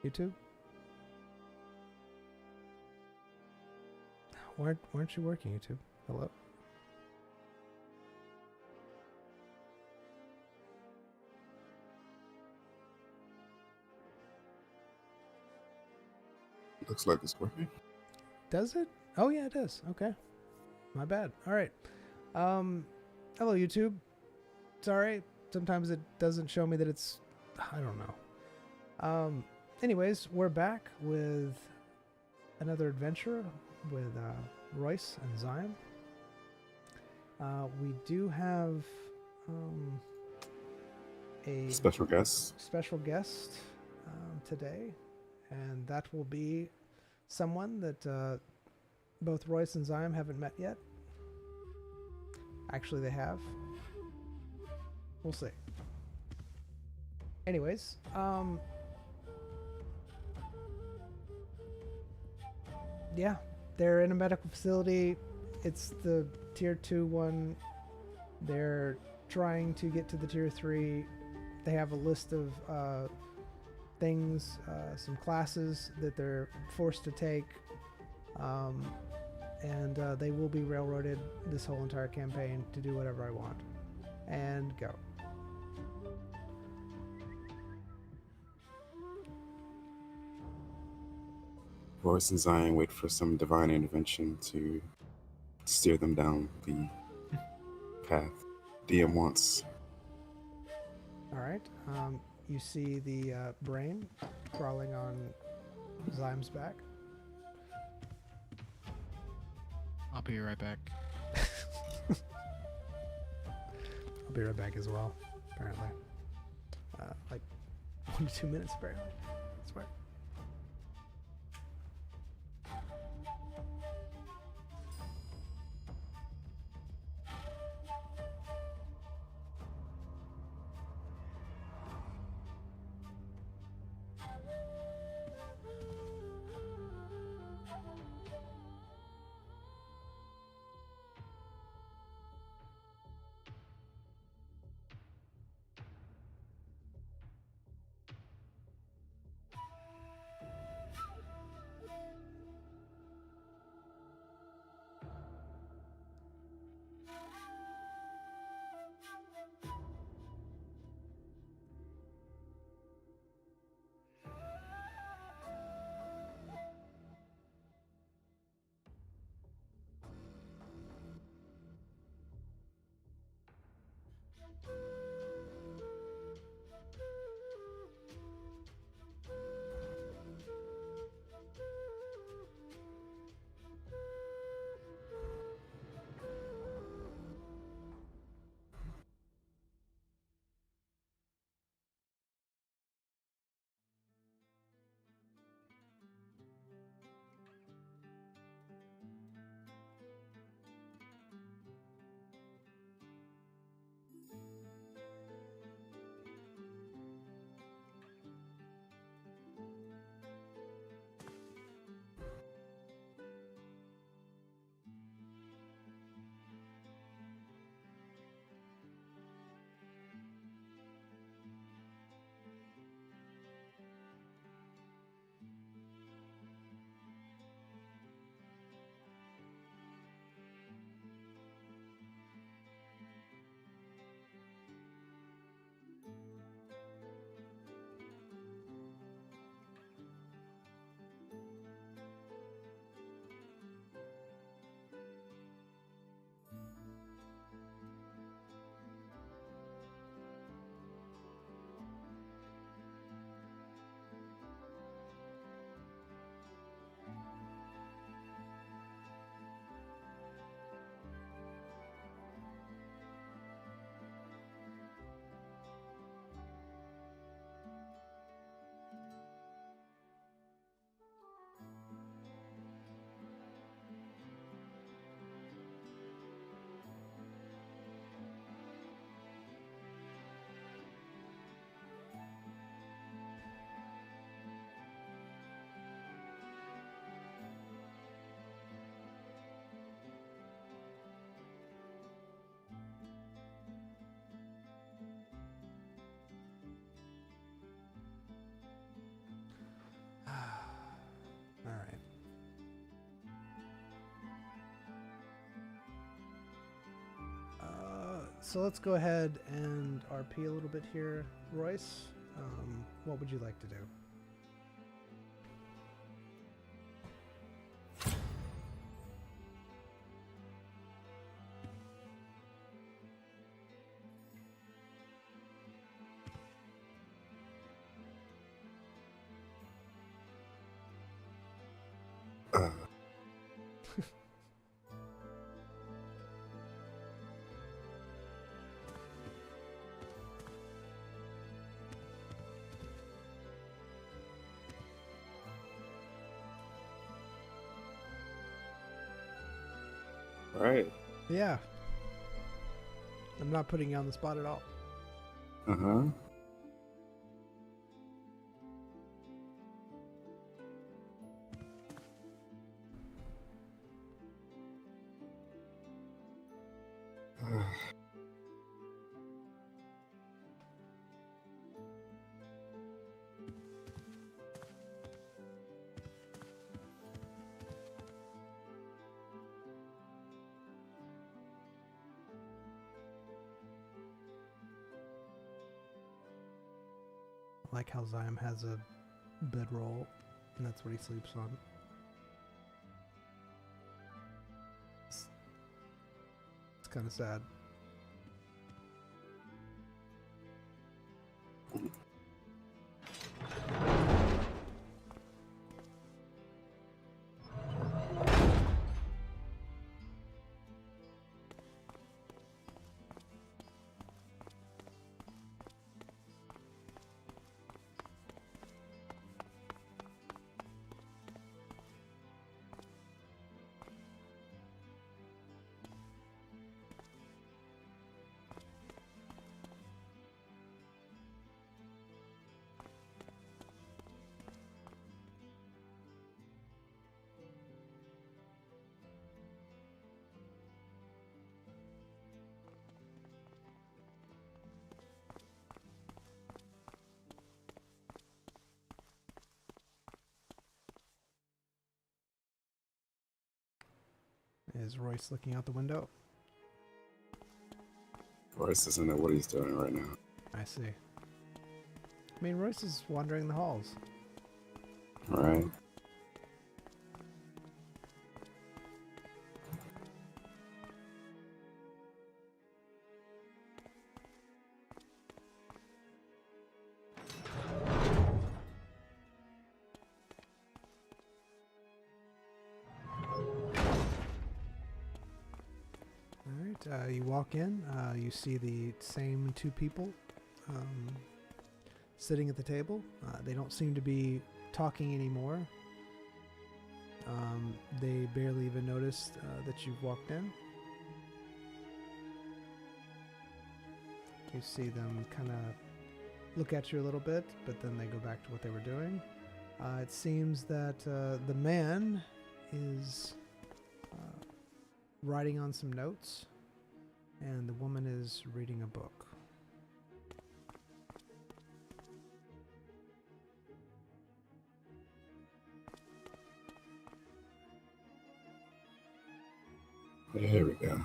YouTube? Weren't you working, YouTube? Hello? Looks like it's working. Does it? Oh yeah, it does. Okay. My bad. All right. Hello YouTube. Sorry. Sometimes it doesn't show me that it's I don't know. Anyways, we're back with another adventure with Royce and Zion. We do have a Special guest. today, and that will be someone that both Royce and Zion haven't met yet. Actually, they have. We'll see. Anyways, yeah, they're in a medical facility. It's the tier 2 one. They're trying to get to the tier 3. They have a list of things, some classes that they're forced to take, and they will be railroaded this whole entire campaign to do whatever I want. And go. Royce and Zion wait for some divine intervention to steer them down the path DM wants. All right. You see the brain crawling on Zym's back. I'll be right back. I'll be right back as well, apparently. Like 1 to 2 minutes, apparently. I swear. so let's go ahead and RP a little bit here. Royce, what would you like to do? Right. Yeah. I'm not putting you on the spot at all. Uh-huh. I like how Zyme has a bedroll, and that's what he sleeps on. It's kind of sad. Is Royce looking out the window? Royce doesn't know what he's doing right now. I see. I mean, Royce is wandering the halls. Right. You walk in, you see the same two people sitting at the table. They don't seem to be talking anymore. They barely even noticed that you've walked in. You see them kind of look at you a little bit, but then they go back to what they were doing. It seems that the man is writing on some notes, and the woman is reading a book. There we go.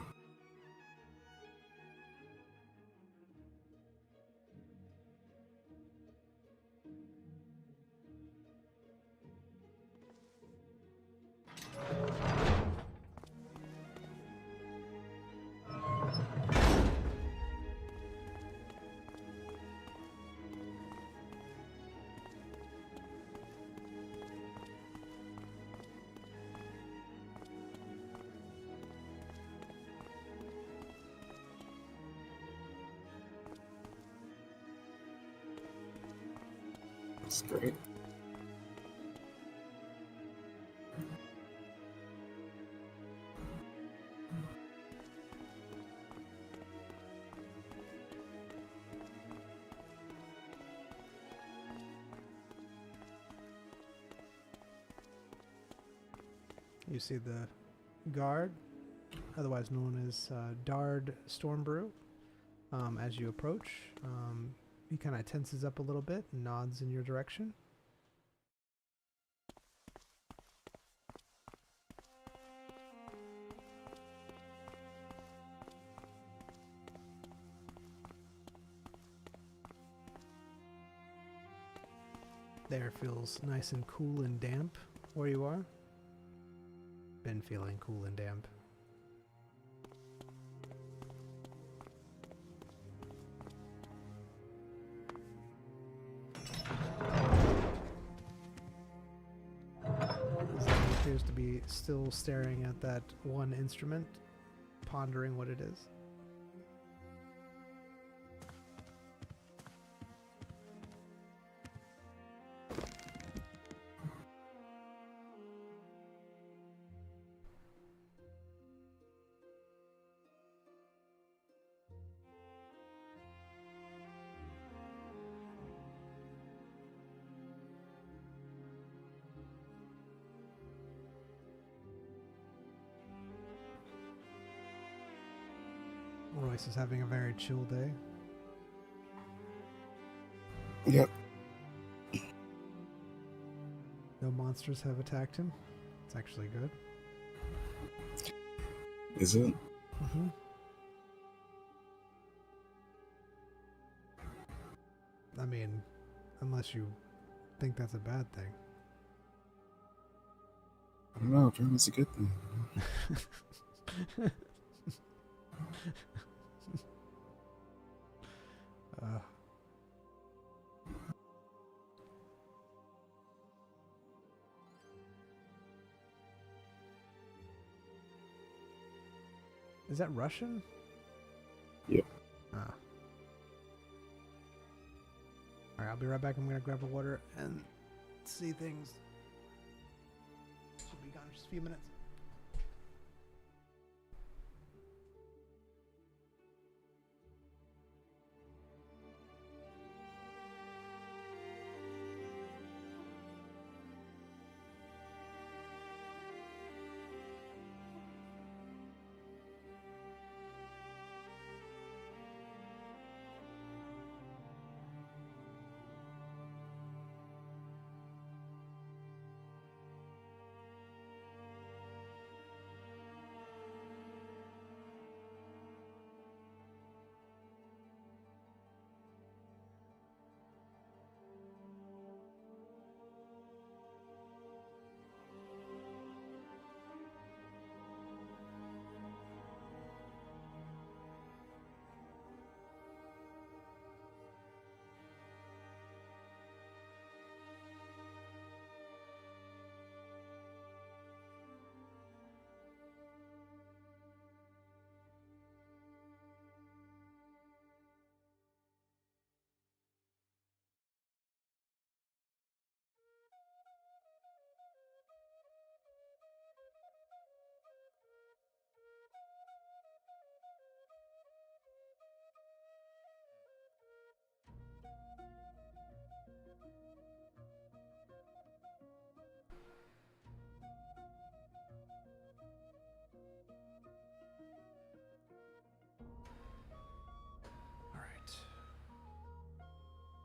That's great. You see the guard, otherwise known as Dard Stormbrew. As you approach, he kind of tenses up a little bit and nods in your direction. There feels nice and cool and damp where you are. Been feeling cool and damp. Zach appears to be still staring at that one instrument, pondering what it is. Royce is having a very chill day. Yep. No monsters have attacked him. It's actually good. Is it? Mm-hmm. I mean, unless you think that's a bad thing. I don't know. Drama's a good thing. Is that Russian? Yep. Ah. Alright, I'll be right back. I'm gonna grab a water and see things. Should be gone in just a few minutes.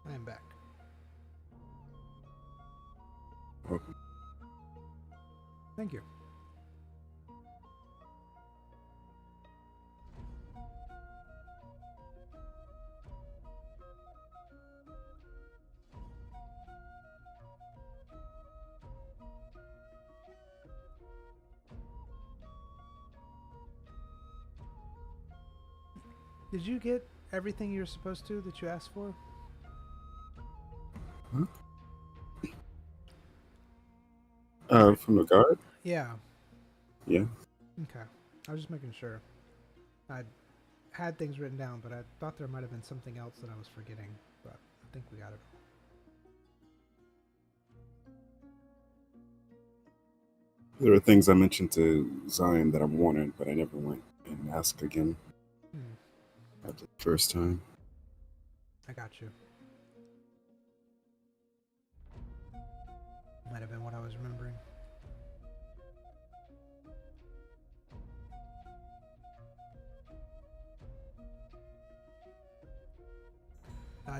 I am back. Welcome. Thank you. Did you get everything you were supposed to that you asked for? Huh? From the guard? Yeah. Yeah. Okay. I was just making sure. I had things written down, but I thought there might have been something else that I was forgetting. But I think we got it. There are things I mentioned to Zion that I wanted, but I never went and asked again after the first time. I got you. Might have been what I was remembering.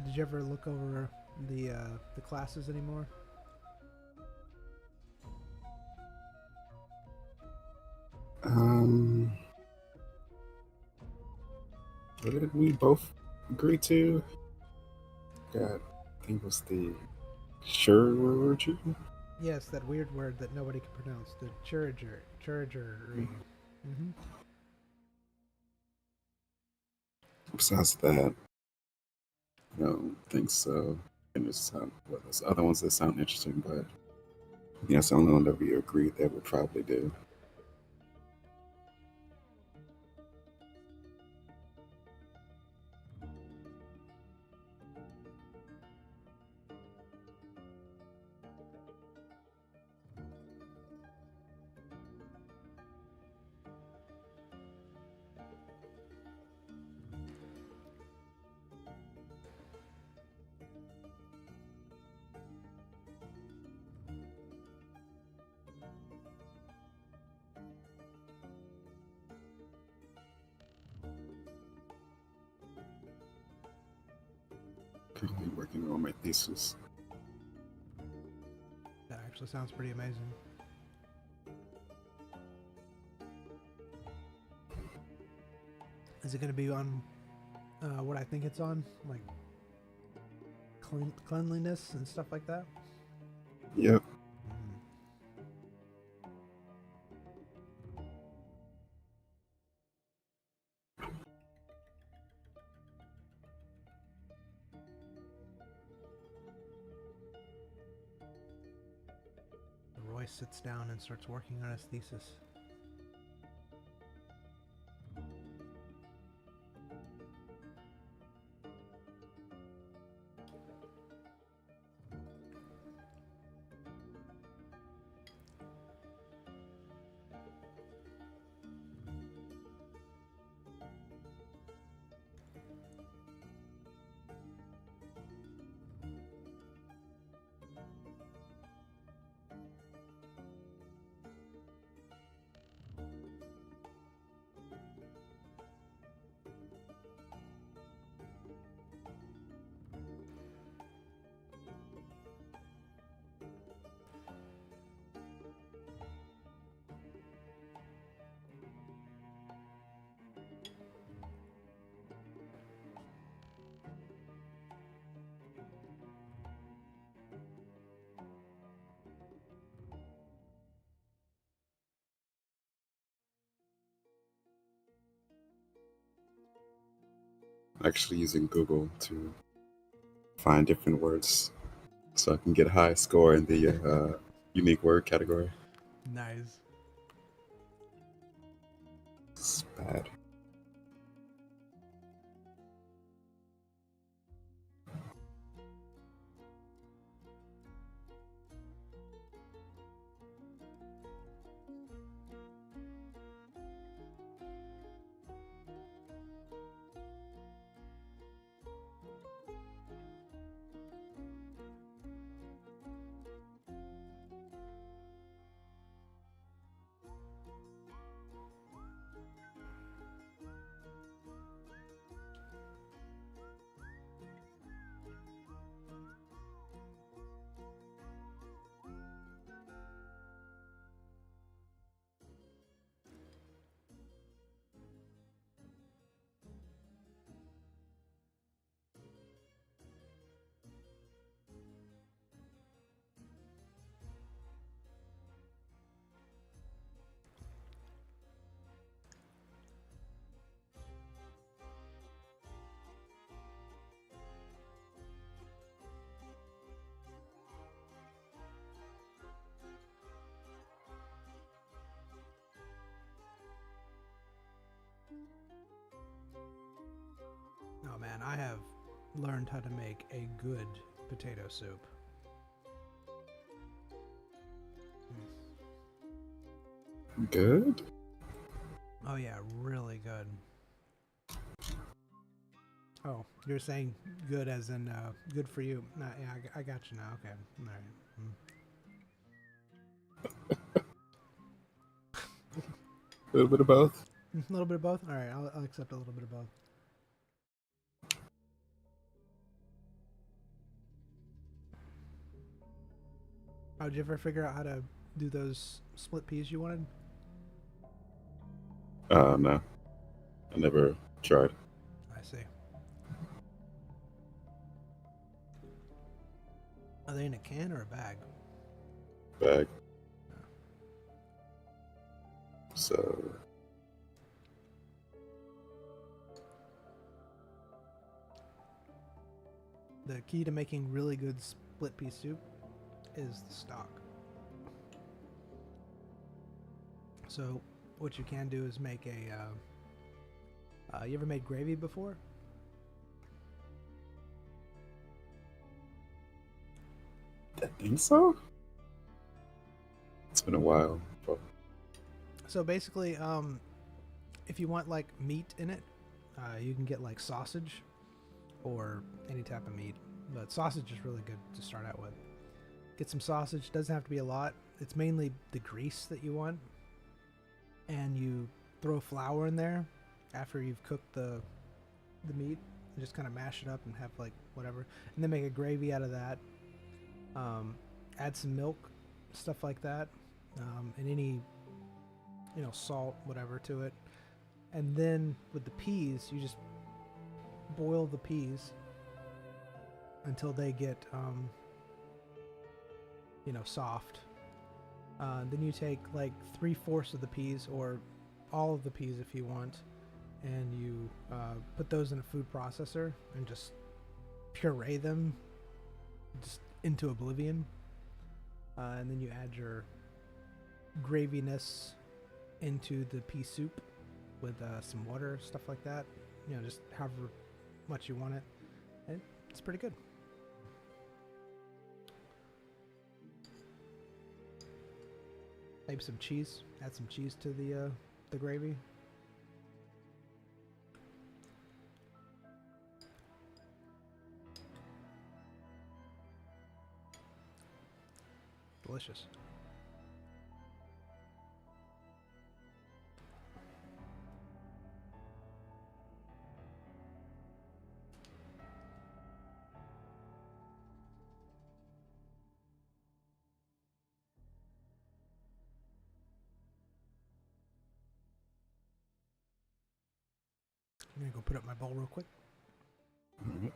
Did you ever look over the classes anymore? What did we both agree to? God, I think it was the Sure. Yes, that weird word that nobody can pronounce. The churager. Mm-hmm. Besides that, I don't think so. And there's other ones that sound interesting, but that's the only one that we agreed that would probably do. Currently working on my thesis. That actually sounds pretty amazing. Is it going to be on what I think it's on? Like cleanliness and stuff like that? Yep. Roy sits down and starts working on his thesis. Actually using Google to find different words so I can get a high score in the unique word category. Nice. It's bad. Oh man, I have learned how to make a good potato soup. Good? Oh yeah, really good. Oh, you're saying good as in good for you. Nah, yeah, I got you now. Okay, all right. A little bit of both? A little bit of both? All right, I'll accept a little bit of both. Oh, did you ever figure out how to do those split peas you wanted? No. I never tried. I see. Are they in a can or a bag? Bag. So The key to making really good split pea soup is the stock. So what you can do is make a. You ever made gravy before? I think so. It's been a while. But So basically, if you want like meat in it, you can get like sausage or any type of meat. But sausage is really good to start out with. Get some sausage. Doesn't have to be a lot. It's mainly the grease that you want. And you throw flour in there after you've cooked the meat. And just kind of mash it up and have like whatever. And then make a gravy out of that. Add some milk, stuff like that. And any, salt, whatever to it. And then with the peas, you just boil the peas until they get, soft. Then you take like 3/4 of the peas or all of the peas if you want, and you put those in a food processor and just puree them just into oblivion. And then you add your graviness into the pea soup with some water, stuff like that. Just however much you want it. And it's pretty good. Maybe some cheese. Add some cheese to the gravy. Delicious. I'm gonna go put up my bowl real quick. alright.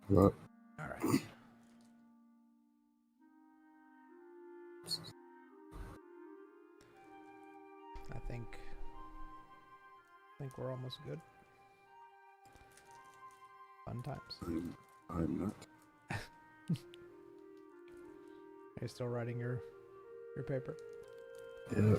Well, All right. I think we're almost good. Fun times. I'm not. Are you still writing your paper? Yeah.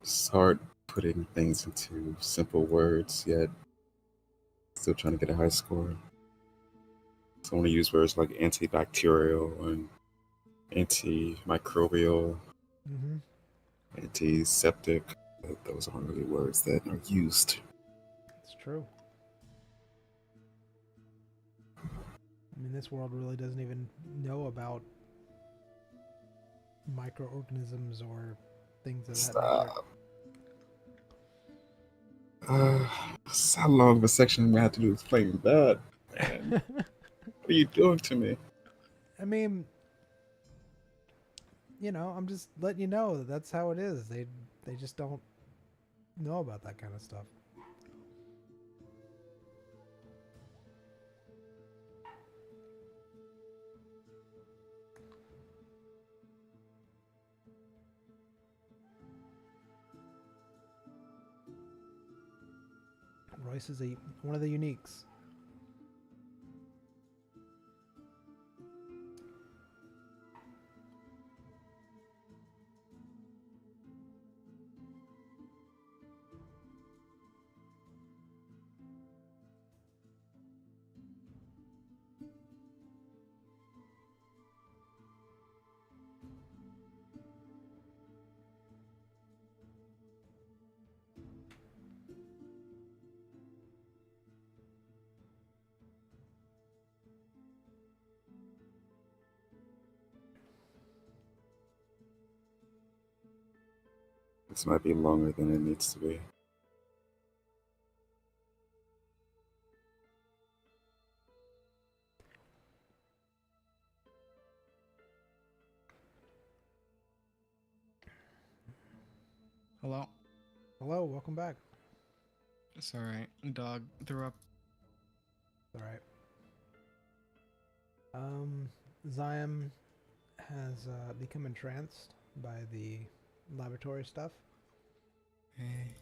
It's hard putting things into simple words, yet still trying to get a high score. So I want to use words like antibacterial and antimicrobial, Mm-hmm. antiseptic. Those aren't really words that are used. It's true. I mean, this world really doesn't even know about microorganisms or things of that nature. Stop. So how long of a section we have to do explaining that? Man, what are you doing to me? I mean, I'm just letting you know that that's how it is. They just don't know about that kind of stuff. Royce is one of the uniques. This might be longer than it needs to be. Hello? Hello, welcome back. It's alright. Dog threw up. All right. Zion has become entranced by the laboratory stuff. Hey.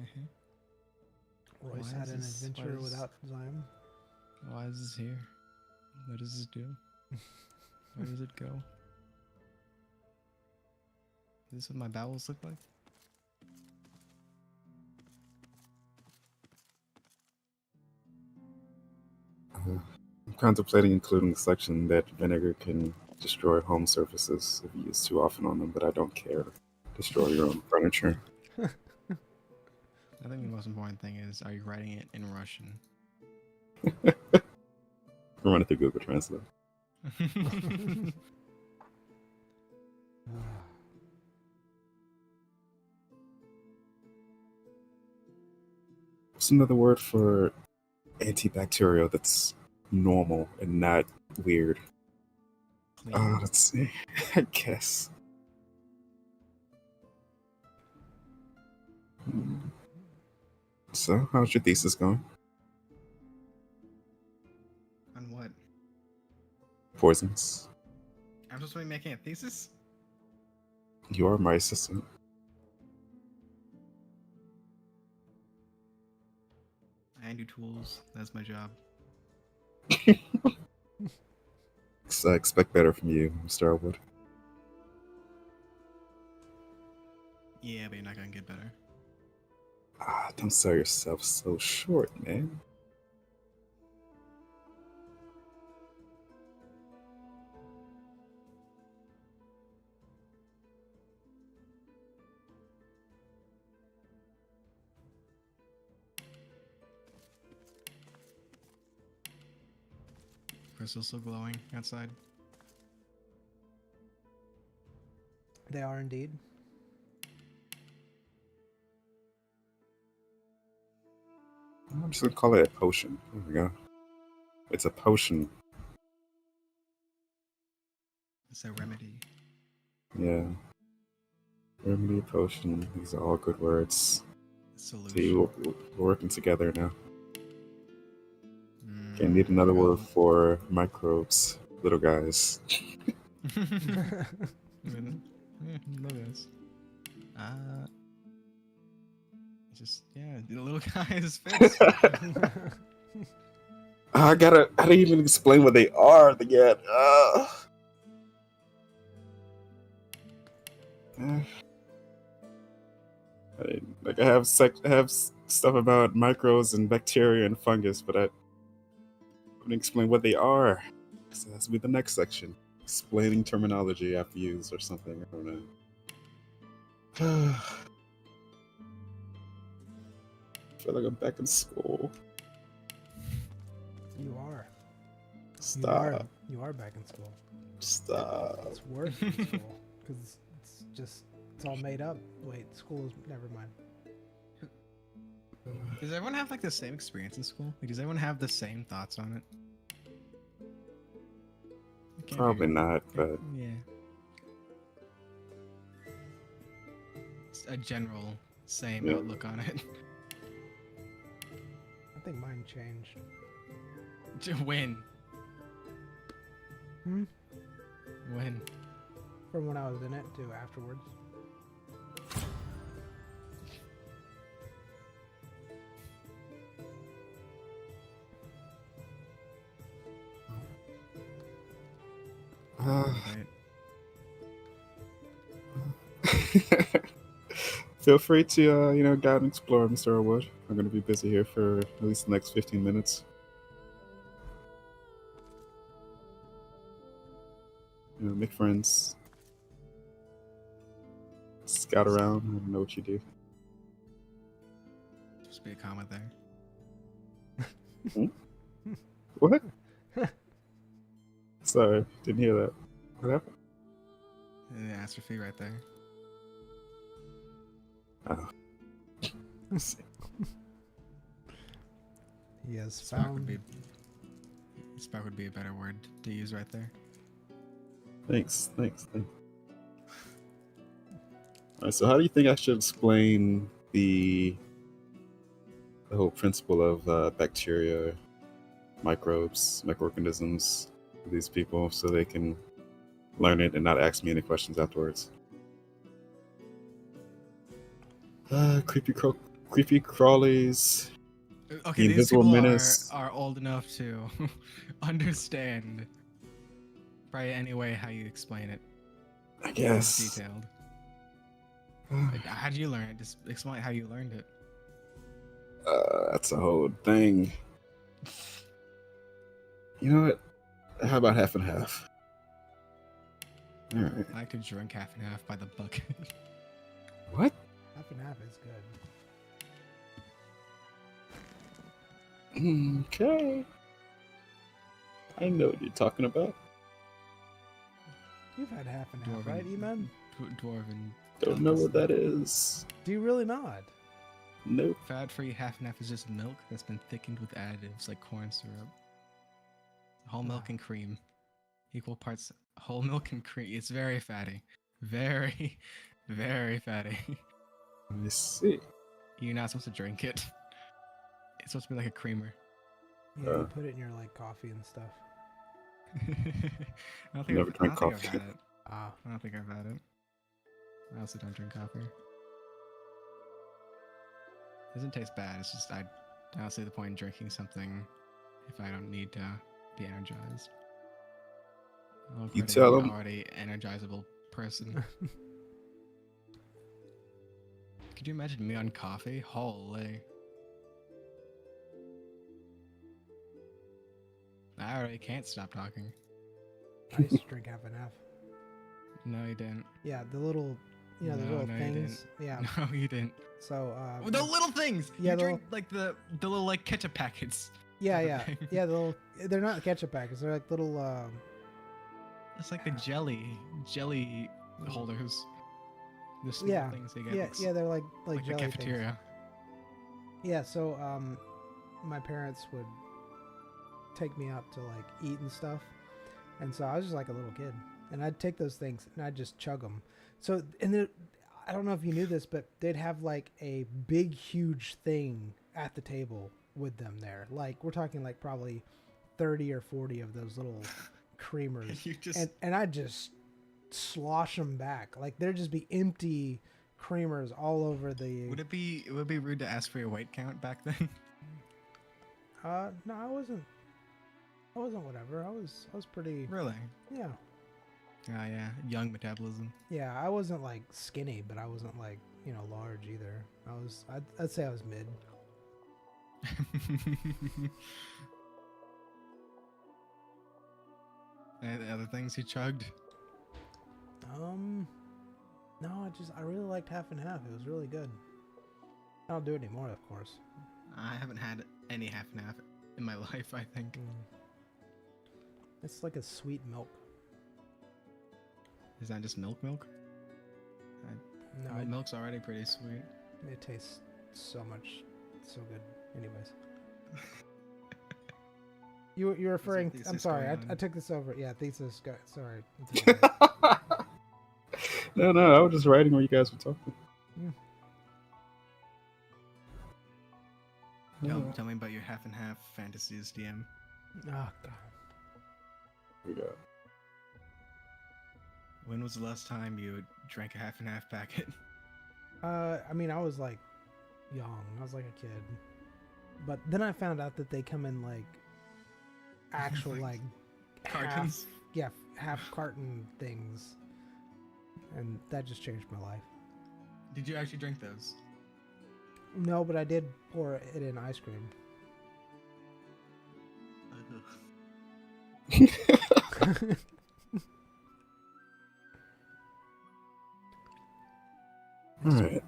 Mm-hmm. Royce Why had is an this- adventure why is- without Zion. Why is this here? What does this do? Where does it go? Is this what my bowels look like? I'm contemplating including a section that vinegar can destroy home surfaces if used too often on them, but I don't care. Destroy your own furniture. I think the most important thing is, are you writing it in Russian? Run it through Google Translate. What's another word for antibacterial that's normal and not weird? Clean? Let's see. I guess. So, how's your thesis going? On what? Poisons. I'm supposed to be making a thesis? You are my assistant. I do tools. That's my job. So I expect better from you, Starwood. Yeah, but you're not gonna get better. Don't sell yourself so short, man. Crystal's still glowing outside. They are indeed. I'm just gonna call it a potion. There we go. It's a potion. It's a remedy. Yeah. Remedy, potion. These are all good words. Solution. See, we're working together now. Mm, Okay, need another word well. for microbes, little guys. Love this. Just the little guys fits. I didn't even explain what they are yet. I have stuff about microbes and bacteria and fungus, but I haven't explained what they are. So that's be the next section. Explaining terminology I've used or something. I don't know. I feel like I'm back in school. You are. Stop. You are back in school. Stop. It's worse than school because it's all made up. Wait, school is never mind. Does everyone have like the same experience in school? Like, does everyone have the same thoughts on it? It can't Probably be- not, but Yeah. It's a general same Yeah. outlook on it. I think mine changed. To win. Hmm? Win. From when I was in it to afterwards. Right. feel free to go out and explore, Mr. Elwood. I'm going to be busy here for at least the next 15 minutes. Make friends. Scout around. I don't know what you do. Just be a comment there. What? Sorry, didn't hear that. What happened? And the astrophy right there. Oh. He has Spark found. would be a better word to use right there. Thanks. Alright, so how do you think I should explain the whole principle of bacteria, microbes, microorganisms to these people so they can learn it and not ask me any questions afterwards? Creepy crawlies. Okay, The these Invisible people Menace. are old enough to understand probably any way how you explain it. I It's guess. detailed. Like, how did you learn it? Just explain how you learned it. That's a whole thing. You know what? How about half and half? Alright. I like to drink half and half by the bucket. What? Half and half is good. Okay. I know what you're talking about. You've had half and half, Dwarven. right, E-Man? Dwarven. Don't know what that is. Do you really not? Nope. Fat-free half and half is just milk that's been thickened with additives like corn syrup. Whole milk and cream. Equal parts whole milk and cream. It's very fatty. Very, very fatty. Let me see. You're not supposed to drink it. It's supposed to be like a creamer. Yeah, you put it in your like coffee and stuff. I don't Never drank I've coffee. had it. Ah, I don't think I've had it. I also don't drink coffee. It doesn't taste bad. It's just I don't see the point in drinking something if I don't need to be energized. I'm You already tell an 'em. already energizable person. Could you imagine me on coffee? Holy. I already can't stop talking. I used to drink half and half. No, you didn't. Yeah, the little, the No, little no, you things. Yeah. No, you didn't. So, Oh, the little things. yeah, You the drink like the little like ketchup packets. yeah, type of yeah, thing. yeah. The little, they're not ketchup packets. They're like little. It's like the jelly holders. The small Yeah, things they get. yeah, yeah. They're like like the jelly things. cafeteria. Yeah. So, my parents would take me out to like eat and stuff, and so I was just like a little kid, and I'd take those things and I'd just chug them. So, and then I don't know if you knew this, but they'd have like a big, huge thing at the table with them there. Like we're talking like probably 30 or 40 of those little creamers, You just and I'd just slosh them back. Like there'd just be empty creamers all over the. would it be rude to ask for your weight count back then? No, I wasn't. Whatever. I was pretty. Really? Yeah. Oh yeah, young metabolism. Yeah, I wasn't like skinny, but I wasn't like, large either. I'd say I was mid. And the other things you chugged? No, I really liked half and half. It was really good. I don't do it anymore, of course. I haven't had any half and half in my life, I think. It's like a sweet milk. Is that just milk? No, Milk's already pretty sweet. it tastes so good. Anyways. You're referring. I'm sorry. I took this over. Yeah, thesis. Sorry. No, I was just writing while you guys were talking. Tell me about your half and half fantasies, DM. Oh God. We got. When was the last time you drank a half and half packet? I mean, I was like young. I was like a kid. But then I found out that they come in like actual like Cartons? half carton things. And that just changed my life. Did you actually drink those? No, but I did pour it in ice cream. All right.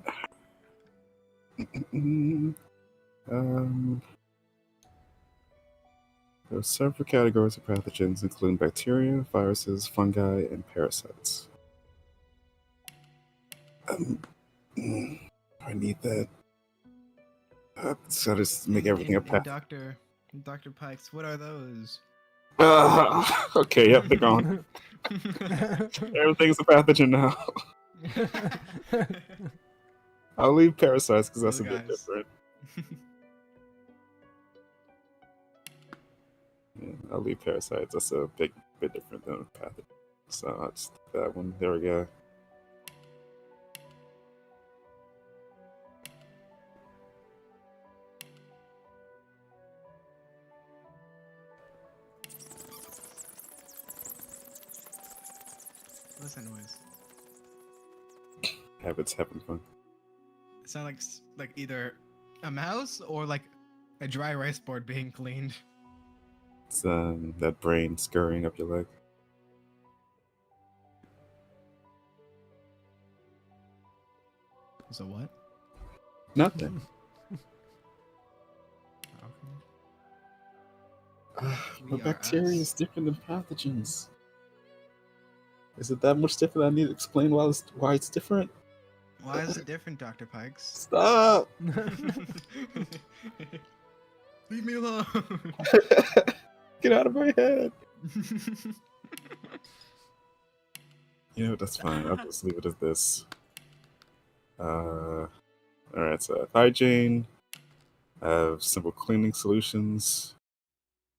There are several categories of pathogens, including bacteria, viruses, fungi, and parasites. I need that. So just make everything a pathogen. Dr. Pikes, what are those? Okay, yep, they're gone. Everything's a pathogen now. I'll leave parasites because that's a bit different. Yeah, I'll leave parasites. That's a bit different than a pathogen. So I'll just take that one. There we go. What's that noise? Habits having fun. It sounds like either a mouse or like a dry rice board being cleaned. It's that brain scurrying up your leg. So what? Nothing. Okay. But We are bacteria us. is different than pathogens. Is it that much different? I need to explain why it's different. Why is it different, Dr. Pikes? Stop! Leave me alone. Get out of my head. You know, that's fine. I'll just leave it as this. Alright, so hygiene. I have simple cleaning solutions.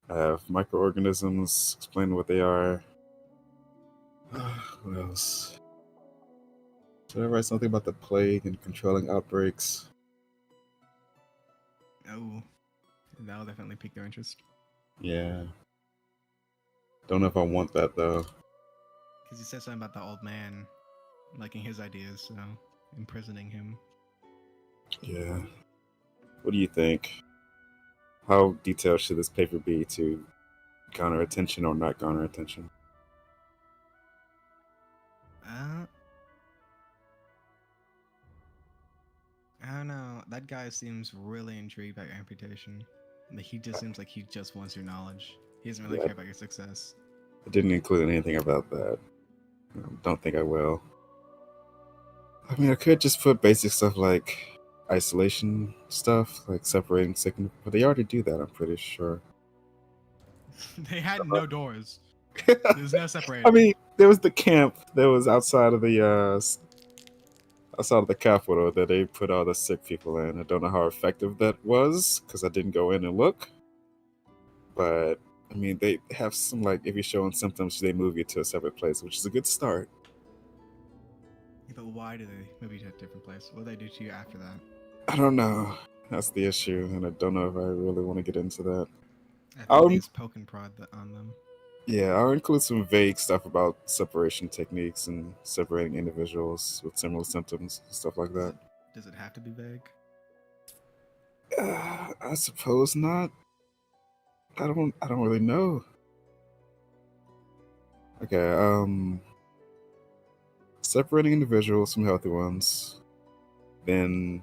I have microorganisms, explain what they are. What else? Should I write something about the plague and controlling outbreaks? Oh, that'll definitely pique their interest. Yeah. Don't know if I want that though. Because he said something about the old man liking his ideas, so imprisoning him. Yeah. What do you think? How detailed should this paper be to garner attention or not garner attention? I don't know. That guy seems really intrigued by your amputation. Like, he just seems like he just wants your knowledge. He doesn't really Yeah. care about your success. I didn't include anything about that. Don't think I will. I mean, I could just put basic stuff like isolation stuff, like separating sick, but they already do that, I'm pretty sure. They had no doors. There's no separating. I mean, there was the camp that was outside of the Capitol that they put all the sick people in. I don't know how effective that was because I didn't go in and look. But I mean, they have some, like, if you're showing symptoms, they move you to a separate place, which is a good start. Yeah, but why do they move you to a different place? What do they do to you after that? I don't know. That's the issue, and I don't know if I really want to get into that. I think I'll- they just poke and prod on them. Yeah, I'll include some vague stuff about separation techniques and separating individuals with similar symptoms, stuff like that. Does it have to be vague? I suppose not. I don't really know. Okay, separating individuals from healthy ones, then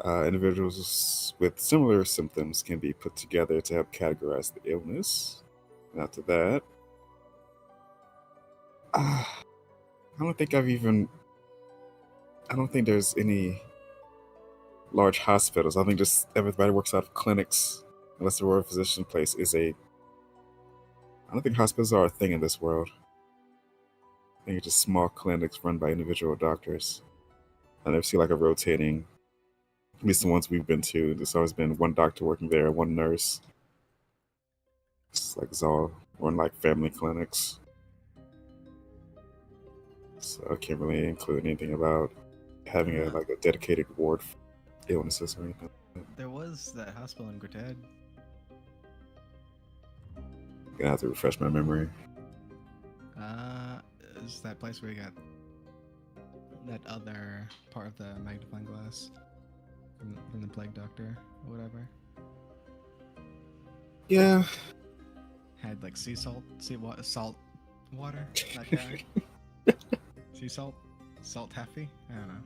individuals with similar symptoms can be put together to help categorize the illness. And after that, I don't think there's any large hospitals. I think just everybody works out of clinics, unless the royal physician place is I don't think hospitals are a thing in this world. I think it's just small clinics run by individual doctors. I never see like a rotating, at least the ones we've been to, there's always been one doctor working there, one nurse. It's all run like family clinics. So I can't really include anything about having a dedicated ward for illnesses or anything. There was that hospital in Gretad. Gonna have to refresh my memory. Is that place where you got that other part of the magnifying glass from the plague doctor or whatever? Yeah. Had like salt water. That guy. Sea salt taffy. I don't know.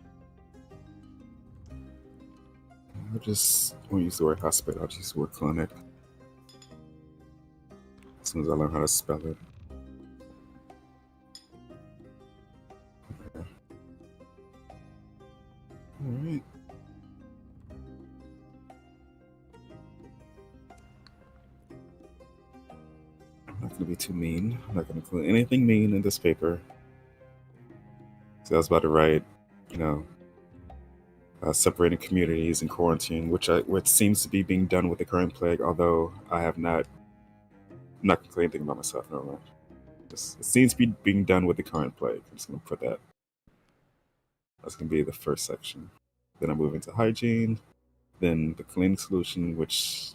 I just won't use the word hospital. I'll just use the word clinic. As soon as I learn how to spell it. Okay. Alright. I'm not going to be too mean. I'm not going to include anything mean in this paper. So I was about to write, separating communities and quarantine, which seems to be being done with the current plague, although I have not. I'm not going to say anything about myself, never mind. It seems to be being done with the current plague. I'm just going to put that. That's going to be the first section. Then I move into hygiene, then the cleaning solution, which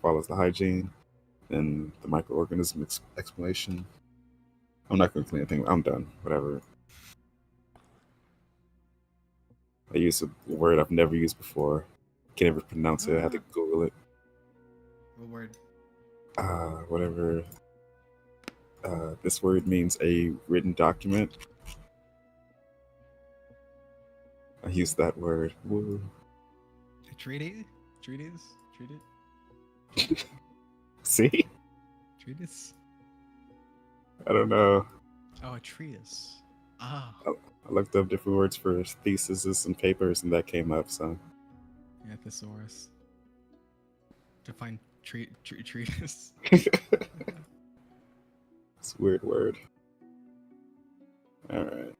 follows the hygiene, then the microorganism explanation. I'm not going to clean anything. I'm done. Whatever. I use a word I've never used before. Can't ever pronounce it. I have to Google it. What word? Whatever. This word means a written document. I use that word. Woo. Treaty? Treaties? See? Treatise? I don't know. Oh, a treatise. Oh. I looked up different words for theses and papers, and that came up, so. Yeah, thesaurus. Define treatise. It's a weird word. Alright.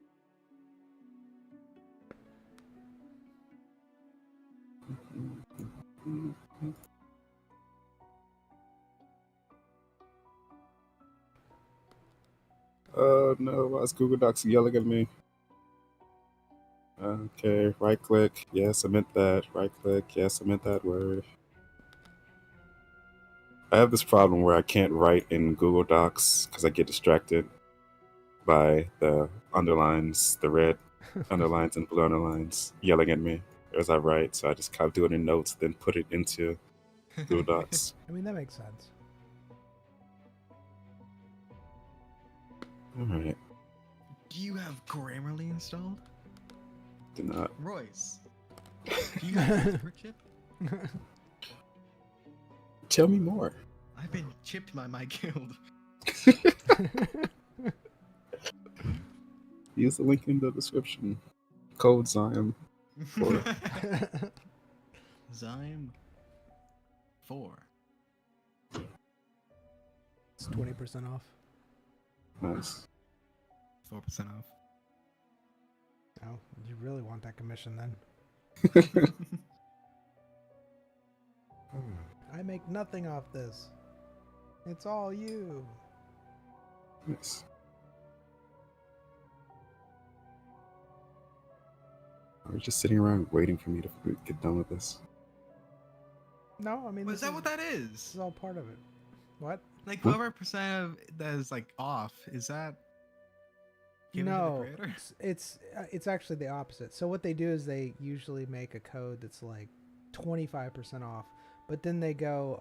Oh no, why is Google Docs yelling at me? Okay, right click. Yes, I meant that. Right click. Yes, I meant that word. I have this problem where I can't write in Google Docs because I get distracted by the underlines, the red underlines and blue underlines yelling at me as I write. So I just kind of do it in notes, then put it into Google Docs. I mean, that makes sense. Alright. Do you have Grammarly installed? Do not. Royce, do you have a paper chip? Tell me more. I've been chipped by my guild. Use the link in the description. Code Zion. Zyme 4. It's 20% off. Nice. 4% off. Oh, you really want that commission then? I make nothing off this. It's all you. Nice. Are we just sitting around waiting for me to get done with this? No, I mean, Is that what that this is? is all part of it. What? Like whoever percent of that is like off, is that given to the No, creator? it's actually the opposite. So what they do is they usually make a code that's like 25% off, but then they go,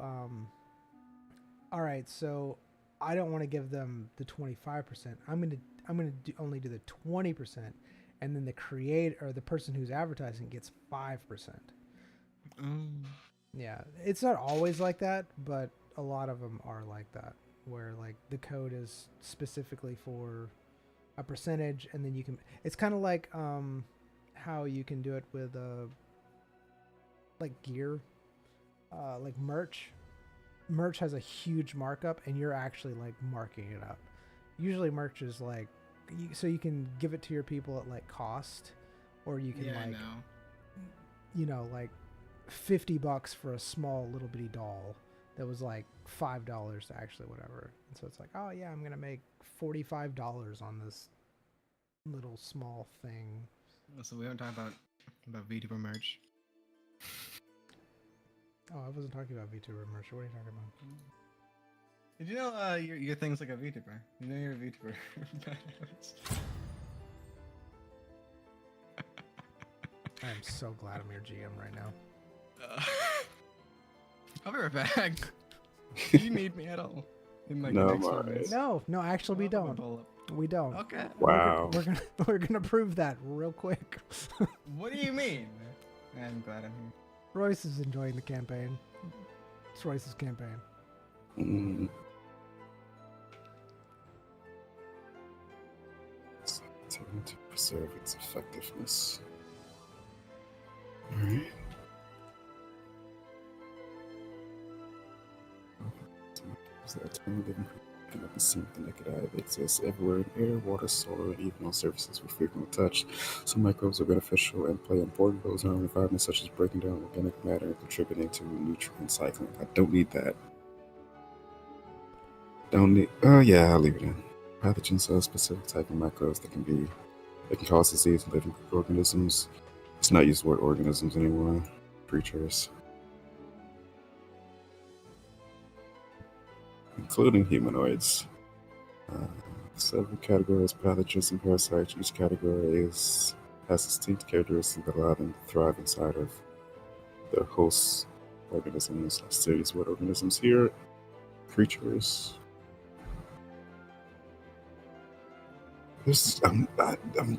all right, so I don't want to give them the 25%. I'm gonna only do the 20%, and then the creator or the person who's advertising gets 5%. Yeah, it's not always like that, but a lot of them are like that, where like the code is specifically for a percentage, and then you can. It's kind of like how you can do it with like gear, like merch. Merch has a huge markup, and you're actually like marking it up. Usually, merch is like so you can give it to your people at like cost, or you can like like $50 for a small little bitty doll that was like $5 actually, whatever. And so it's like, oh yeah, I'm gonna make $45 on this little small thing. So we haven't talked about VTuber merch. Oh, I wasn't talking about VTuber merch. What are you talking about? Did you know your thing's like a VTuber? You know you're a VTuber. I am so glad I'm your GM right now. I'll be right back. Do you need me at all? In like No, the next I'm 4 alright. minutes? No, actually we I'll have don't. my pull up. We don't. Okay. Wow. We're gonna prove that real quick. What do you mean? I'm glad I'm here. Royce is enjoying the campaign. It's Royce's campaign. Mm. It's intended to preserve its effectiveness. Alright. Is that term living cannot be seen with the naked eye? They exist everywhere in air, water, soil, and even on surfaces we frequently touch. Some microbes are beneficial and play important roles in our environment, such as breaking down organic matter and contributing to nutrient cycling. I don't need that. Don't need. Oh yeah, I'll leave it in. Pathogens are a specific type of microbes that can cause disease in living organisms. Let's not use the word organisms anymore. Creatures. Including humanoids. Several categories of pathogens and parasites. Each category has distinct characteristics that allow them to thrive inside of their host organisms. I still use the word organisms here. Creatures. I'm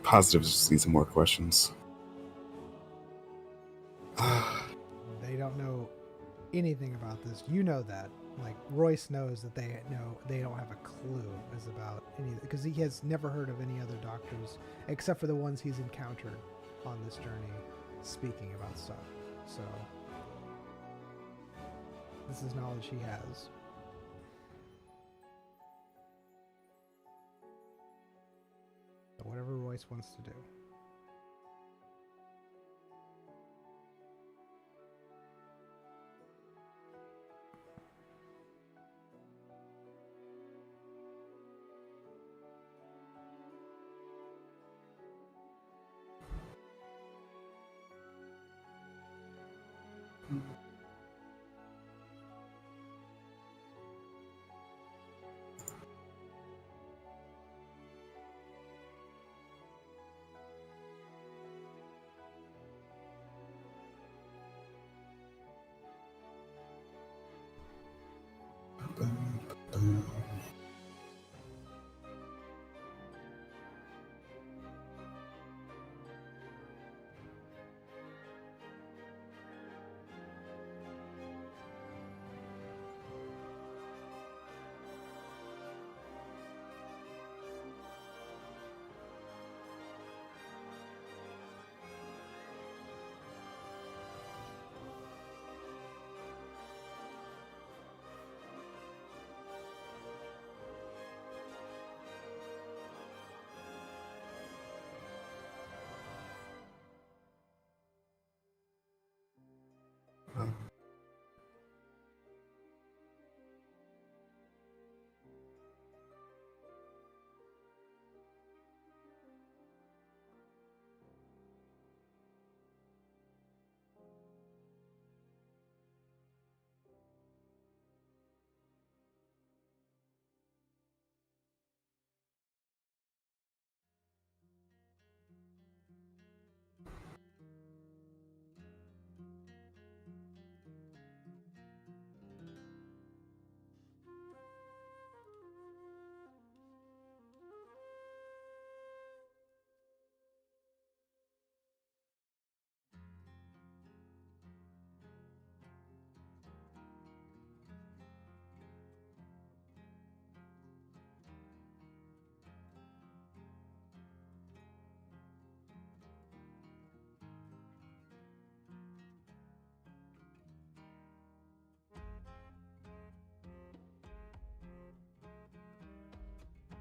positive this leads to more questions. They don't know anything about this. You know that. Like Royce knows that they don't have a clue as about any, because he has never heard of any other doctors except for the ones he's encountered on this journey speaking about stuff. So this is knowledge he has. So whatever Royce wants to do.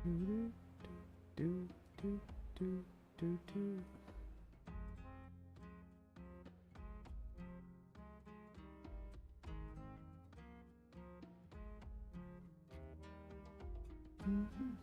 Do, do, do, do, do, do. Mhm.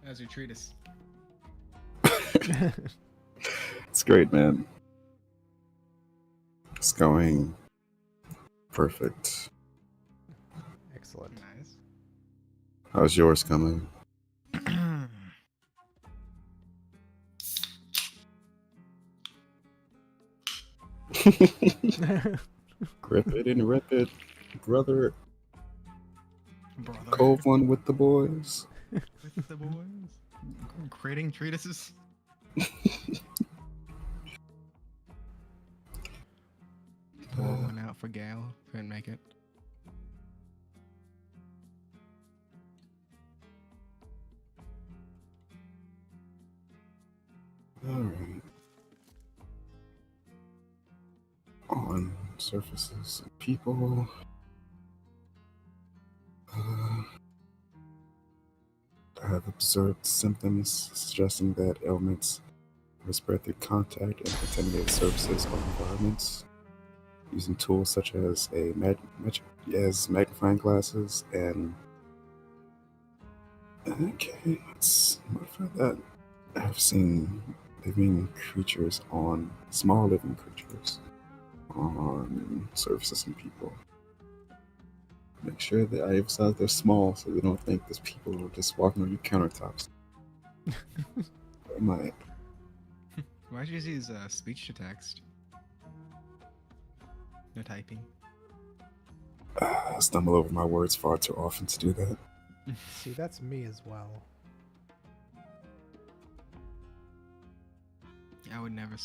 As your treatise. It's great, man. It's going perfect. Excellent. Nice. How's yours coming? Grip it and rip it, brother. Brother. Cold one with the boys. With the boys. Creating treatises. Pour one out for Gale. Couldn't make it. Alright. On surfaces and people. I have observed symptoms suggesting that ailments are spread through contact and contaminated surfaces or environments. Using tools such as magnifying glasses and okay, let's modify that. I've seen small living creatures on surfaces and people. Make sure that I emphasize they're small so they don't think there's people who are just walking on your countertops. My Why'd you use speech to text? No typing. I stumble over my words far too often to do that. See, that's me as well. I would never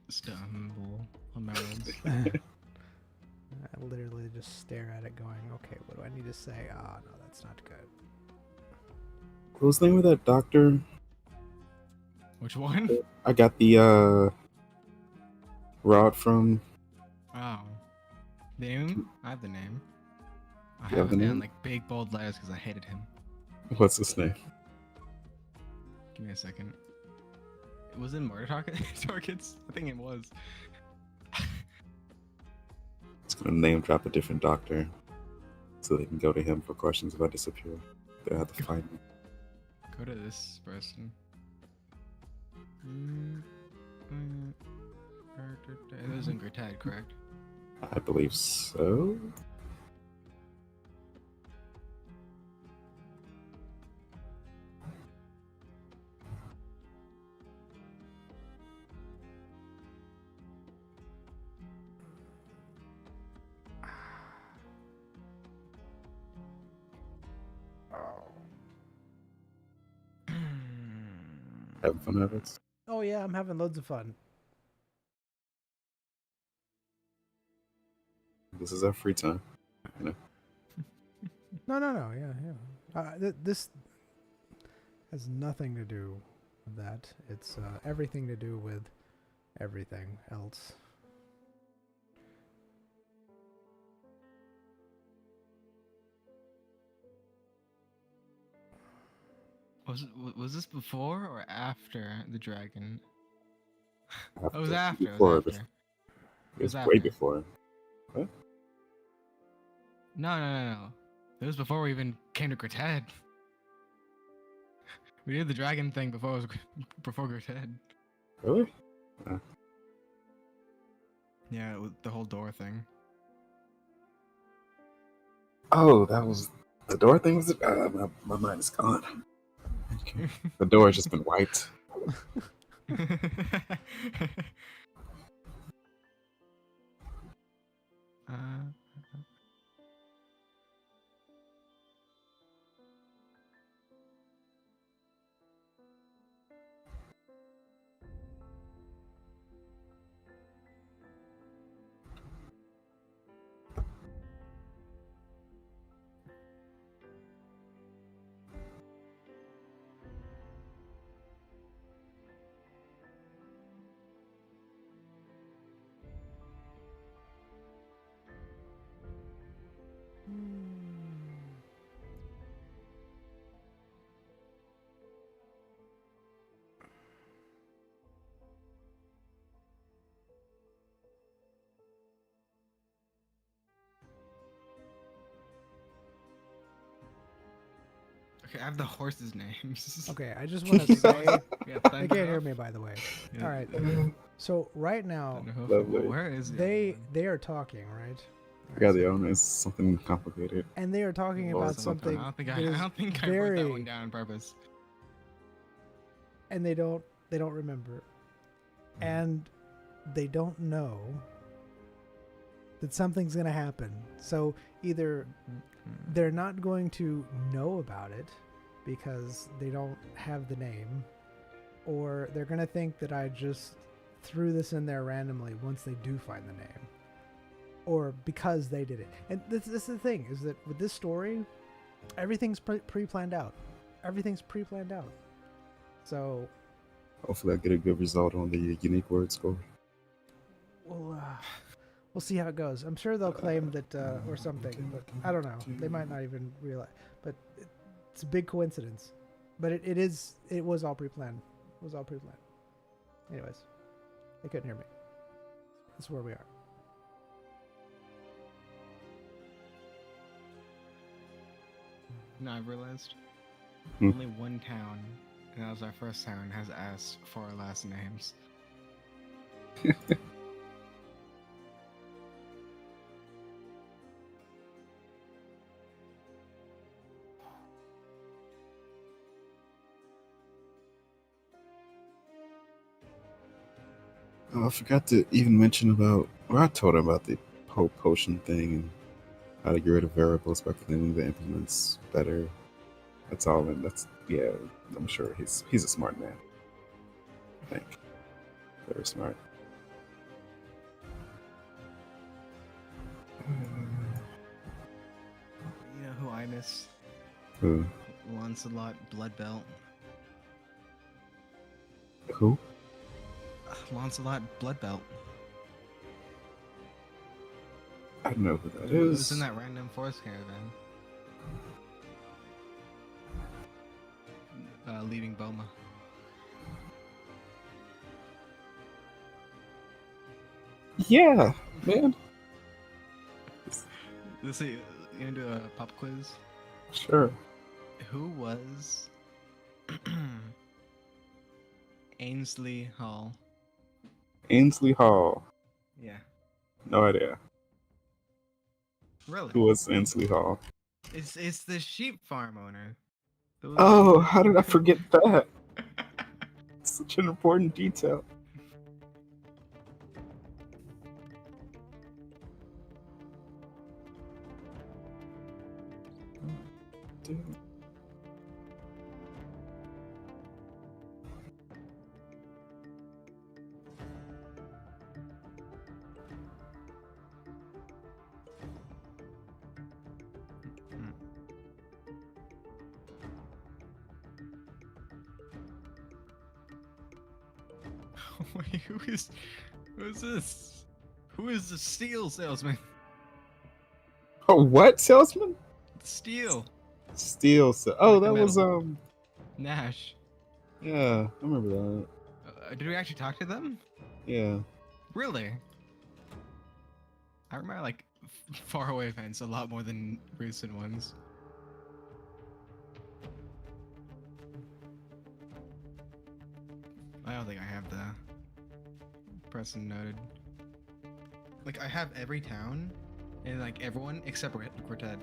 stumble on my words. I literally just stare at it going, okay, what do I need to say? Ah, no, that's not good. What was the name of that doctor? Which one? I got the rod from. Oh. The name? I have the name. I You have have the it in name? like big bold letters because I hated him. What's his name? Give me a second. It was in Murder Targets? I think it was. It's gonna name drop a different doctor so they can go to him for questions if I disappear. They have to find me. Go to this person. It was in Gritad, correct? I believe so. Having fun at it? Oh yeah, I'm having loads of fun. This is our free time. You know? No, yeah. This has nothing to do with that. It's everything to do with everything else. Was this before or after the dragon? After, It was after. before, It was after. It was It was way after. before. What? No. It was before we even came to Gritad. We did the dragon thing before it was before Gritad. Really? Yeah, with the whole door thing. Oh, that was the door thing. Was it? My mind is gone. The door has just been wiped. uh, okay, I have the horses' names. Okay, I just want to say Yeah, they can't hear me, by the way. All right. So right now Lovely. Where is the they are talking, right? Yeah, the owner is something complicated. And they are talking Well, about it's something. I don't think that I is wrote that very, one down on purpose. and they don't remember, and they don't know that something's gonna happen. So either they're not going to know about it because they don't have the name, or they're gonna think that I just threw this in there randomly once they do find the name, or because they did it. And this is the thing, is that with this story, everything's pre-planned out. Everything's pre-planned out. So Hopefully, I get a good result on the unique word score. we'll see how it goes. I'm sure they'll claim that or something, but I don't know. They might not even realize. But it's a big coincidence. But it was all pre-planned. It was all pre-planned. Anyways, they couldn't hear me. That's where we are. No, I realized Hmm. only one town, and that was our first town, has asked for our last names. Oh, I forgot to even mention about, or I told him about the whole potion thing and how to get rid of variables by cleaning the implements better. That's all, and yeah. I'm sure he's a smart man. I think very smart. You know who I miss? Who? Lancelot Bloodbelt. Who? Lancelot Bloodbelt. I don't know who that It was is. in that random forest caravan. Leaving Boma. Yeah, man. Let's see. You gonna do a pop quiz? Sure. Who was Ainsley Hall? Ainsley Hall. Yeah. No idea. Really? Who was Ainsley Hall? It's the sheep farm owner. Oh, how did I forget that? Such an important detail. Damn. Wait, who is this? Who is the steel salesman? Oh, what salesman? Steel. Steel. Oh, Like the that was metal. Nash. Yeah, I remember that. Did we actually talk to them? Yeah. Really? I remember like far away events a lot more than recent ones. I don't think I have the person noted. like I have every town, and like everyone except Quartet.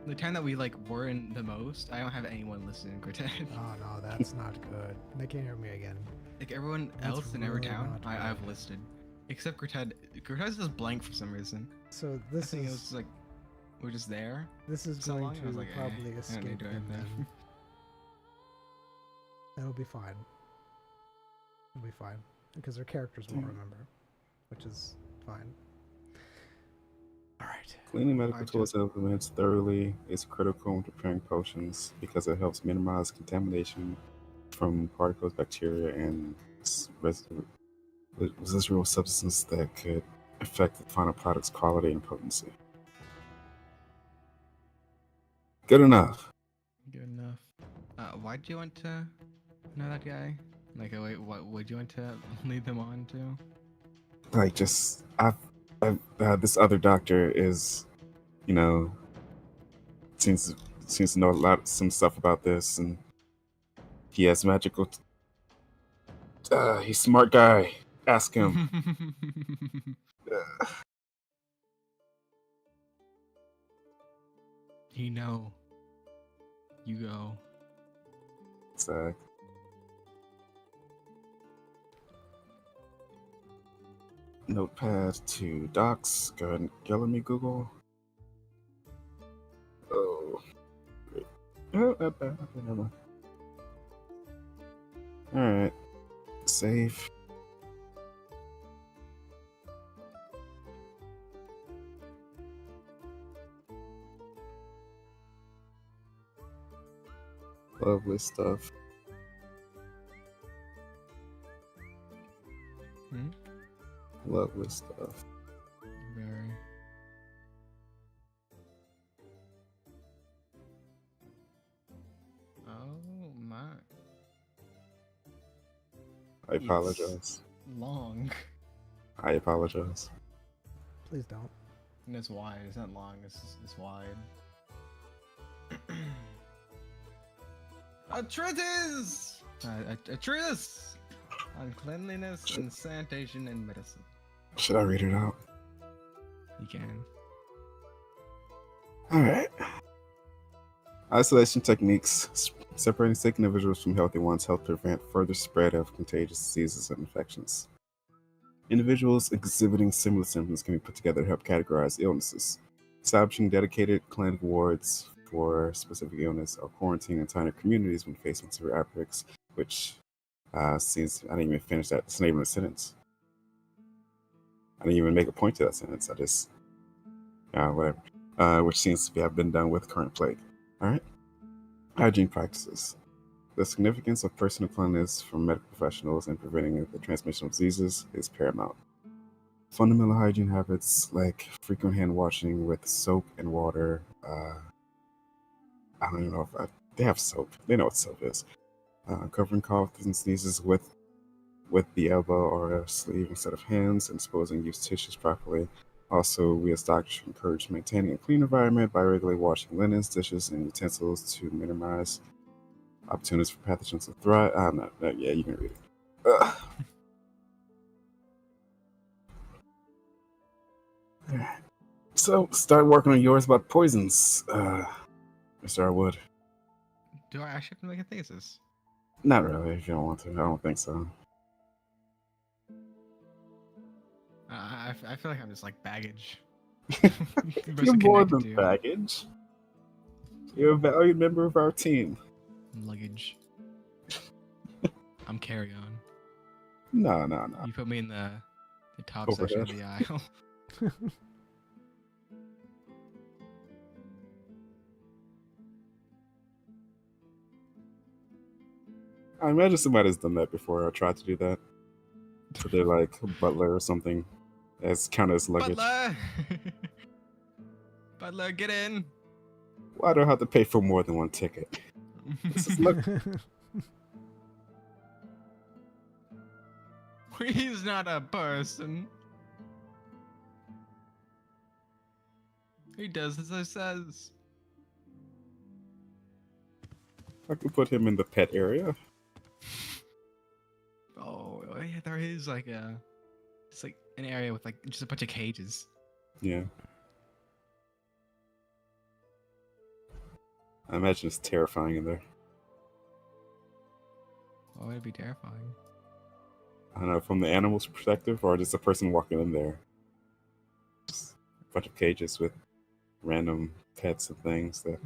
The town that we like were in the most, I don't have anyone listed in Quartet. Oh no, that's not good. They can't hear me again. Like everyone That's else in every really town, not good. I've listed, except Quartet. Quartet's just blank for some reason. So I this think it was is just, like we're just there. this is so going long, I was to like, eh, probably I don't need escape to do him anything. then. It'll be fine. It'll be fine because their characters won't remember, which is fine. All right. Cleaning medical Alright, tools and implements thoroughly is critical when preparing potions because it helps minimize contamination from particles, bacteria, and residual substances that could affect the final product's quality and potency. Good enough. Good enough. Why'd you want to know that guy? Like, wait, what would you want to lead them on to? Like, just this other doctor is, you know, seems to know some stuff about this, and he has magical. He's a smart guy. Ask him. You know. You go. Zach. Notepad to docs. Go ahead and yell at me, Google. Oh. Not bad. Okay, never mind. Alright. Save. Lovely stuff. Lovely stuff. Very. Oh my. I apologize. Long. I apologize. Please don't. And it's wide. It's not long. It's wide. A treatise! A treatise on cleanliness and sanitation in medicine. Should I read it out? You can. Alright. Isolation techniques. Separating sick individuals from healthy ones help prevent further spread of contagious diseases and infections. Individuals exhibiting similar symptoms can be put together to help categorize illnesses. Establishing dedicated clinic wards for specific illness or quarantine entire communities when facing severe outbreaks, which seems I didn't even finish that. It's not even a sentence. I didn't even make a point to that sentence. I just whatever. Which seems to have been done with current plague. All right. Hygiene practices. The significance of personal cleanliness from medical professionals in preventing the transmission of diseases is paramount. Fundamental hygiene habits like frequent hand washing with soap and water. I don't even know if they have soap. They know what soap is. Covering coughs and sneezes with the elbow or a sleeve instead of hands, and disposing used tissues properly. Also, we as doctors should encourage maintaining a clean environment by regularly washing linens, dishes, and utensils to minimize opportunities for pathogens to thrive. Yeah, you can read it. So, start working on yours about poisons, Mr. Arwood. Do I actually have to make a thesis? Not really, if you don't want to. I don't think so. I feel like I'm just like baggage. You're more than baggage. You're a valued member of our team. Luggage. I'm carry on. No. You put me in the top Overhead. section of the aisle. I imagine somebody's done that before or tried to do that. So they're like a butler or something as count as luggage. Butler! Butler, get in! Why do I have to pay for more than one ticket? This is He's not a person. He does as I says. I could put him in the pet area. Oh yeah, there is like it's like an area with like just a bunch of cages. Yeah. I imagine it's terrifying in there. Why would it be terrifying? I don't know, from the animal's perspective, or just a person walking in there. Just a bunch of cages with random pets and things that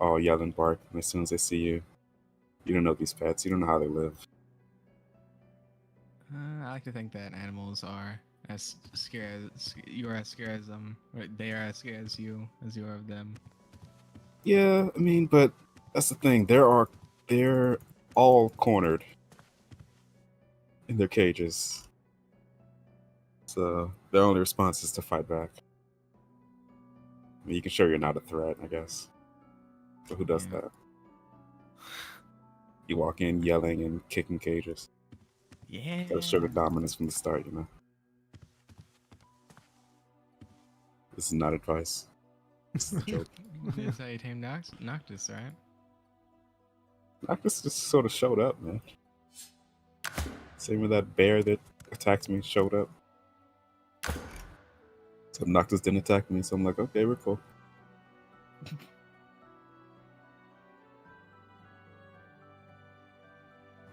all yell and bark, and as soon as they see you, you don't know these pets, you don't know how they live. I like to think that animals are as scared as you are as scared as them. Or they are as scared as you are of them. Yeah, I mean, but that's the thing. They're all cornered in their cages, so their only response is to fight back. I mean, you can show you're not a threat, I guess. But who does Yeah. that? You walk in yelling and kicking cages. Yeah. Gotta show the dominance from the start, you know. This is not advice. This is a joke. That's how you tame Noctis, right? Noctis just sort of showed up, man. Same with that bear that attacked me showed up. So Noctis didn't attack me, so I'm like, okay, we're cool.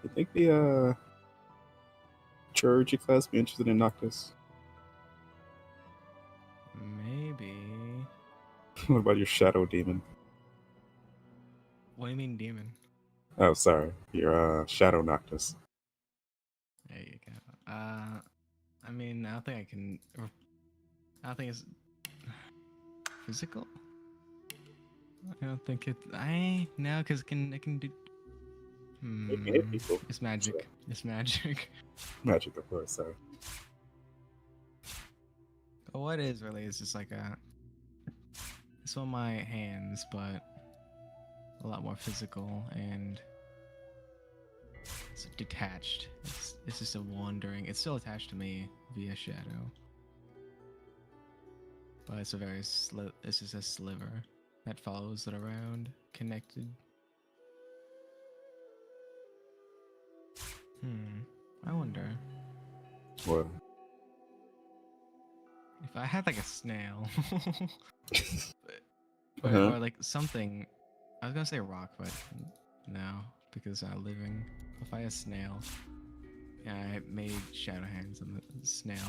You think the Chirurgy class be interested in Noctis? Maybe. What about your Shadow Demon? What do you mean, demon? Oh, sorry. Your Shadow Noctis. There you go. I mean, I don't think I can. I don't think it's physical. I don't think it. No, because it can do. It can hit people. It's magic. So, It's magic. magic, of course, sorry. But what it is really is just like a. It's on my hands, but a lot more physical and it's detached. It's just a wandering. It's still attached to me via shadow, but it's a very it's just a sliver that follows it around, connected. I wonder What? if I had like a snail, Uh-huh. or like something. I was gonna say rock, but no, because living. If I had a snail, and I made shadow hands on the snail.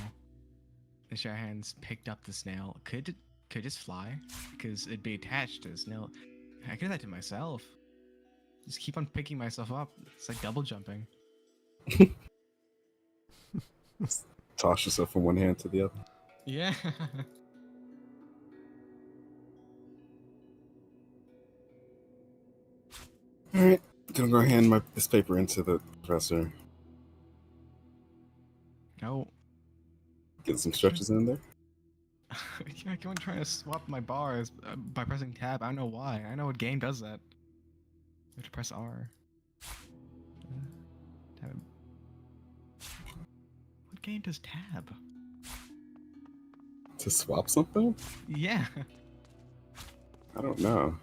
The shadow hands picked up the snail. Could just fly because it'd be attached to the snail. I could do that to myself. Just keep on picking myself up. It's like double jumping. Toss yourself from one hand to the other. Yeah. Alright, gonna go hand this paper into the professor. No. Get some stretches in there. I keep on trying to swap my bars by pressing tab. I don't know why. I know what game does that. You have to press R. Tab. What game does tab? To swap something? Yeah. I don't know.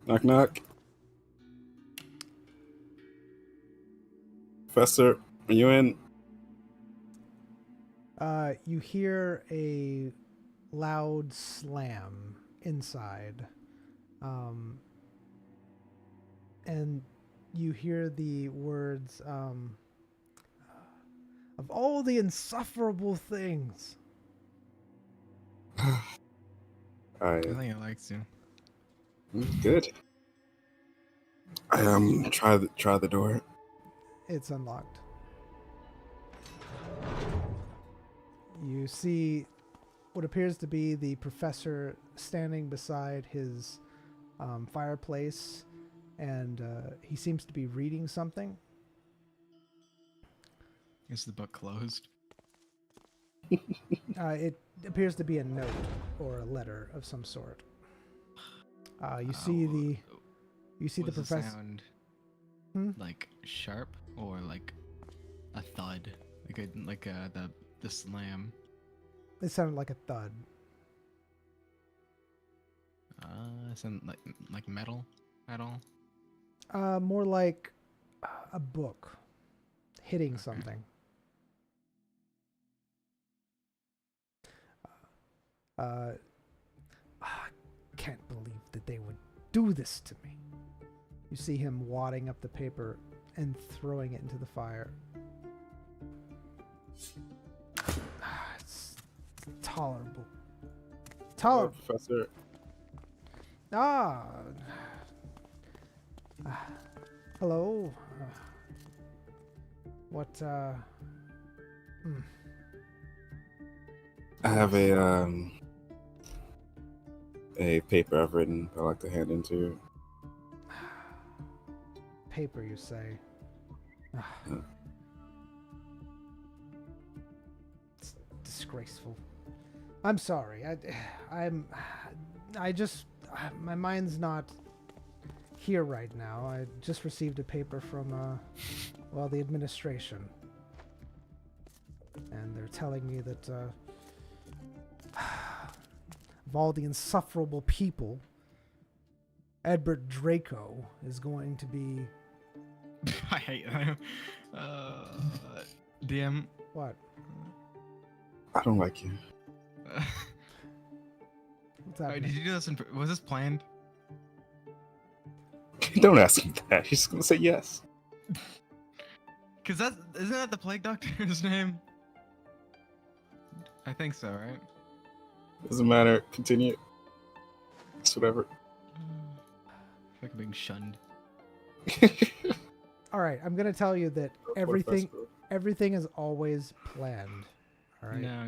Knock knock. Professor, are you in? You hear a loud slam inside. And you hear the words, of all the insufferable things. I I think it likes you. good. I try the door. It's unlocked. You see what appears to be the professor standing beside his fireplace, and he seems to be reading something. Is the book closed? It appears to be a note or a letter of some sort. You see the Was professor. sound Hmm? like sharp or like a thud? Like the slam. It sounded like a thud. Sound like metal at all? More like a book hitting Okay. something. I can't believe that they would do this to me. You see him wadding up the paper and throwing it into the fire. It's tolerable. Hello, Professor. Ah. Hello. What, I have a paper I've written I'd like to hand into. paper, you say? It's disgraceful. I'm sorry. My mind's not here right now. I just received a paper from, the administration. And they're telling me that, of all the insufferable people, Edbert Draco is going to be... I hate that. DM. What? I don't like you. What's Alright, happening? did you do this? Was this planned? Don't ask him that. He's just gonna say yes. Cause isn't that the plague doctor's name? I think so, right? Doesn't matter. Continue. It's whatever. I feel like I'm being shunned. All right, I'm gonna tell you that everything is always planned. All right. No.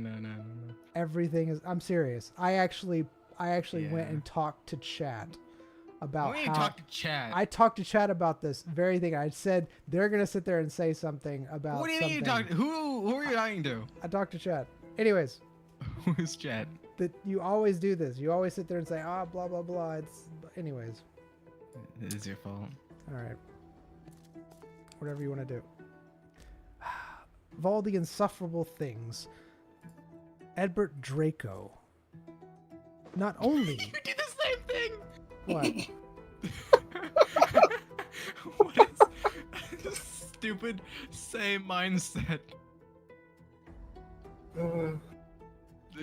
Everything is. I'm serious. I actually went Yeah. and talked to Chat about Why don't how you talk to Chad? I talked to Chat about this very thing. I said they're gonna sit there and say something about. What do you mean you something. talking? Who are you talking to? I talked to Chat. Anyways, Who's Chad? that you always do this. You always sit there and say, blah blah blah. Anyways. It is your fault. All right. Whatever you want to do. Of all the insufferable things, Edbert Draco. Not only. You did the same thing. What? What is stupid? Same mindset.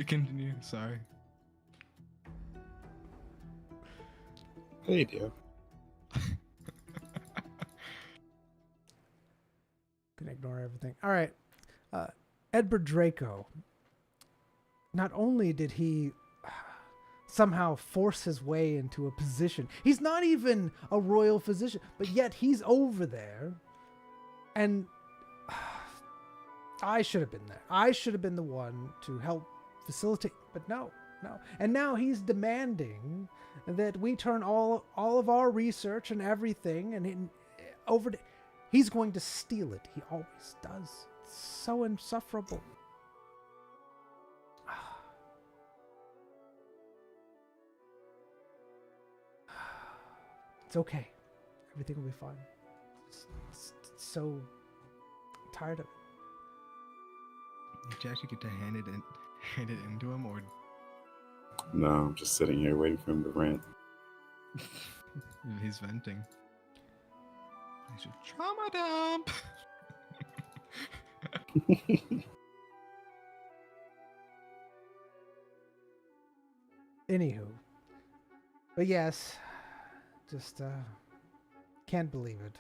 Continue. Sorry. Hey, dear. Can ignore everything. All right. Edbert Draco. Not only did he somehow force his way into a position, he's not even a royal physician, but yet he's over there. And I should have been there. I should have been the one to help facilitate, but no. And now he's demanding that we turn all of our research and everything over to... He's going to steal it. He always does. It's so insufferable. It's okay. Everything will be fine. It's so tired of it. Did you actually get to hand it into him, or No, I'm just sitting here waiting for him to rant. he's venting? He's a trauma dump. Anywho. But yes, just can't believe it.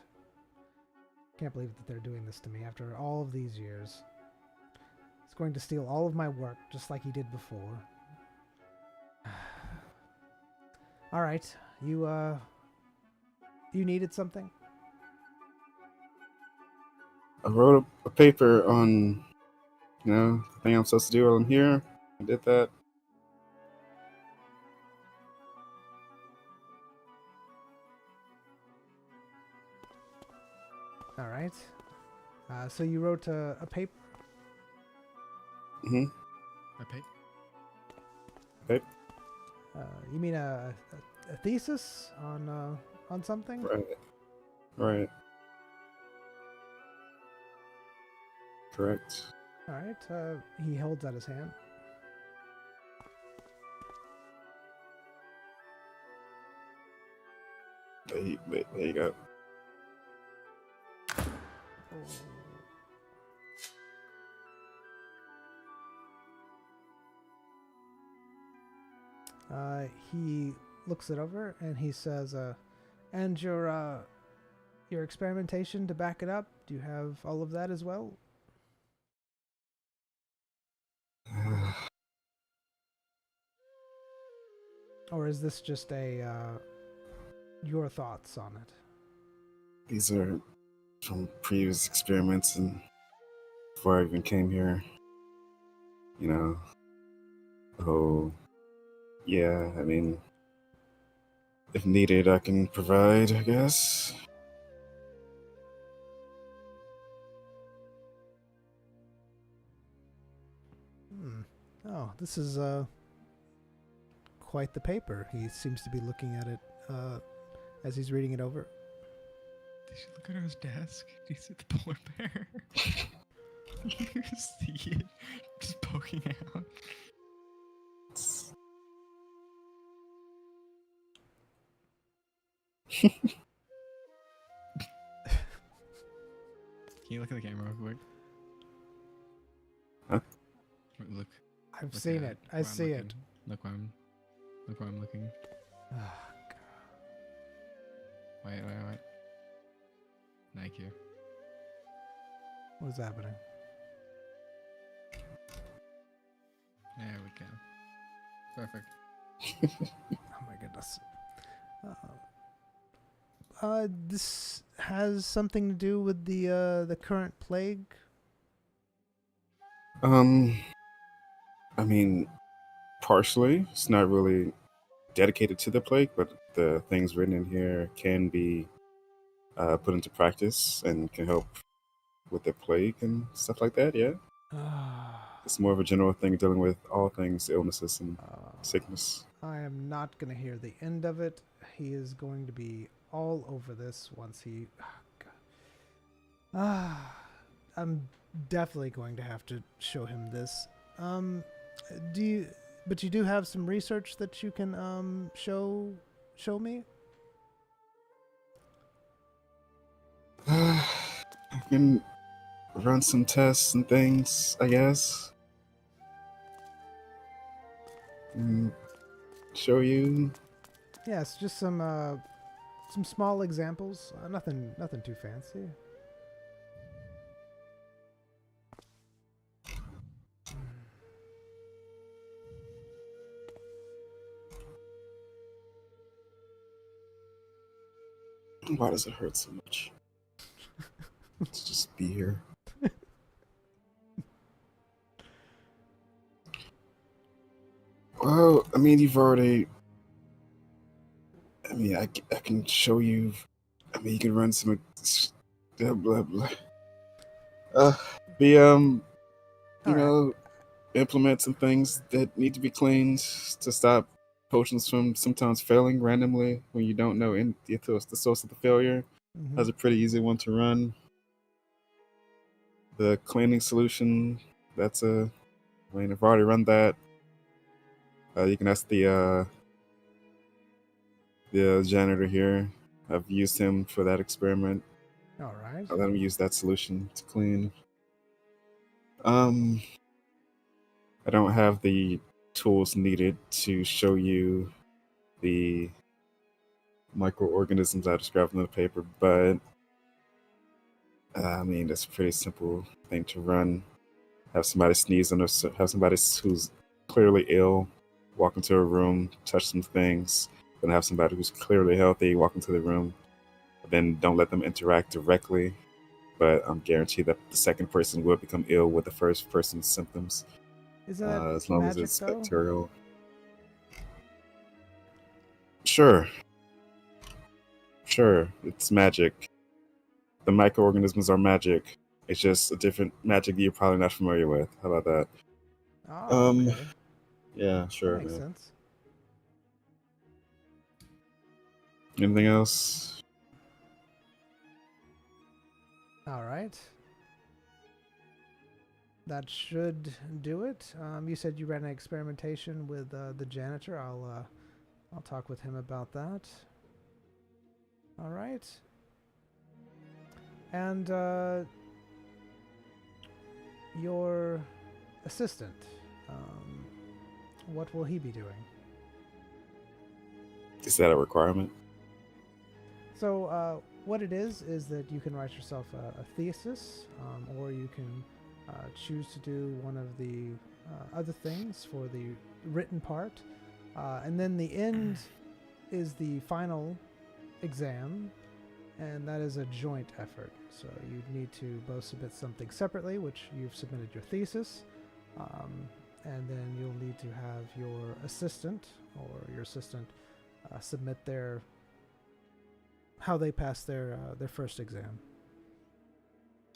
Can't believe that they're doing this to me after all of these years. He's going to steal all of my work just like he did before. All right, you needed something? I wrote a paper on, the thing I'm supposed to do while I'm here. I did that. All right. So you wrote a paper? Mm-hmm. Okay. You mean a thesis on something? Right. Correct. All right. He holds out his hand. There you go. He looks it over and he says, "And your experimentation to back it up? Do you have all of that as well?" Or is this just your thoughts on it? These are from previous experiments and before I even came here. You know, oh, yeah, I mean, if needed, I can provide, I guess. Oh, this is quite the paper. He seems to be looking at it as he's reading it over. Did you look under his desk? Do you see the polar bear? You see it just poking out. Can you look at the camera real quick? Huh? Look. I've Look seen at it. I where I'm see it. looking. Look where I'm looking. Ah, Wait. Thank you. what is happening? There we go. Perfect. Oh my goodness. This has something to do with the current plague. I mean, partially. It's not really dedicated to the plague, but the things written in here can be put into practice and can help with the plague and stuff like that, yeah. It's more of a general thing dealing with all things illnesses and sickness. I am not going to hear the end of it. He is going to be all over this once he... I'm definitely going to have to show him this. But you do have some research that you can show me? I can run some tests and things, I guess. And show you. Yes, just some small examples. Nothing too fancy. Why does it hurt so much? Let's just be here. Well, I mean, you've already... I mean, I can show you... I mean, you can run some... Blah, blah, blah. You know, implement some things that need to be cleaned to stop potions from sometimes failing randomly when you don't know the source of the failure. Mm-hmm. That's a pretty easy one to run. The cleaning solution, I mean, I've already run that. You can ask the janitor here. I've used him for that experiment. All right. I let him use that solution to clean. I don't have the tools needed to show you the microorganisms I described in the paper, but I mean, that's a pretty simple thing to run. Have somebody sneeze on have somebody who's clearly ill walk into a room, touch some things, then have somebody who's clearly healthy walk into the room. Then don't let them interact directly, but I'm guaranteed that the second person will become ill with the first person's symptoms. Is that as long magic, as it's though? bacterial. Sure, it's magic. The microorganisms are magic. It's just a different magic that you're probably not familiar with. How about that? Oh, okay. Yeah, sure. That makes Yeah. sense. Anything else? All right. That should do it. You said you ran an experimentation with the janitor. I'll talk with him about that. All right. And your assistant, what will he be doing? Is that a requirement? So what it is that you can write yourself a thesis, or you can choose to do one of the other things for the written part, and then the end is the final exam, and that is a joint effort. So you need to both submit something separately, which you've submitted your thesis, and then you'll need to have your assistant submit how they pass their first exam.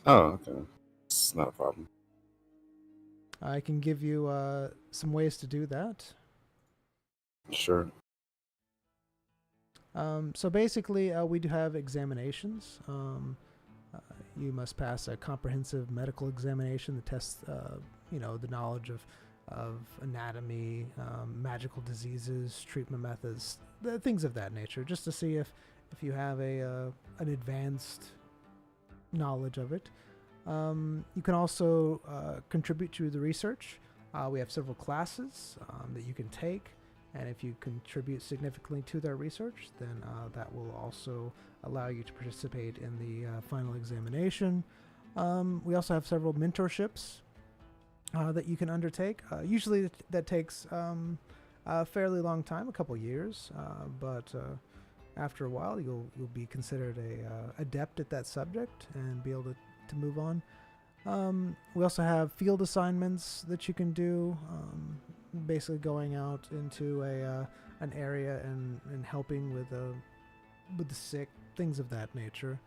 Oh, okay. It's not a problem. I can give you some ways to do that. Sure. So basically, we do have examinations. You must pass a comprehensive medical examination that tests, the knowledge of anatomy, magical diseases, treatment methods, things of that nature, just to see if you have an advanced knowledge of it. You can also contribute to the research. We have several classes that you can take, and if you contribute significantly to their research, then that will also allow you to participate in the final examination. We also have several mentorships that you can undertake. Usually that takes a fairly long time, a couple years, but after a while you'll be considered a adept at that subject and be able to move on. We also have field assignments that you can do, basically going out into an area and helping with the sick, things of that nature.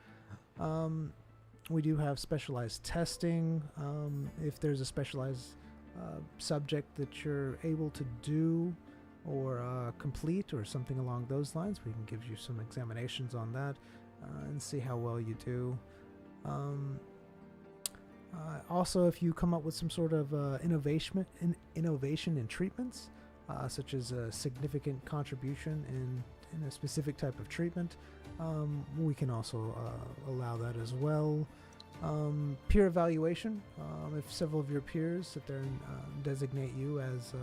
We do have specialized testing. If there's a specialized subject that you're able to do or complete or something along those lines, we can give you some examinations on that and see how well you do. Also, if you come up with some sort of innovation in treatments, such as a significant contribution in a specific type of treatment, we can also allow that as well. Peer evaluation, if several of your peers sit there and designate you as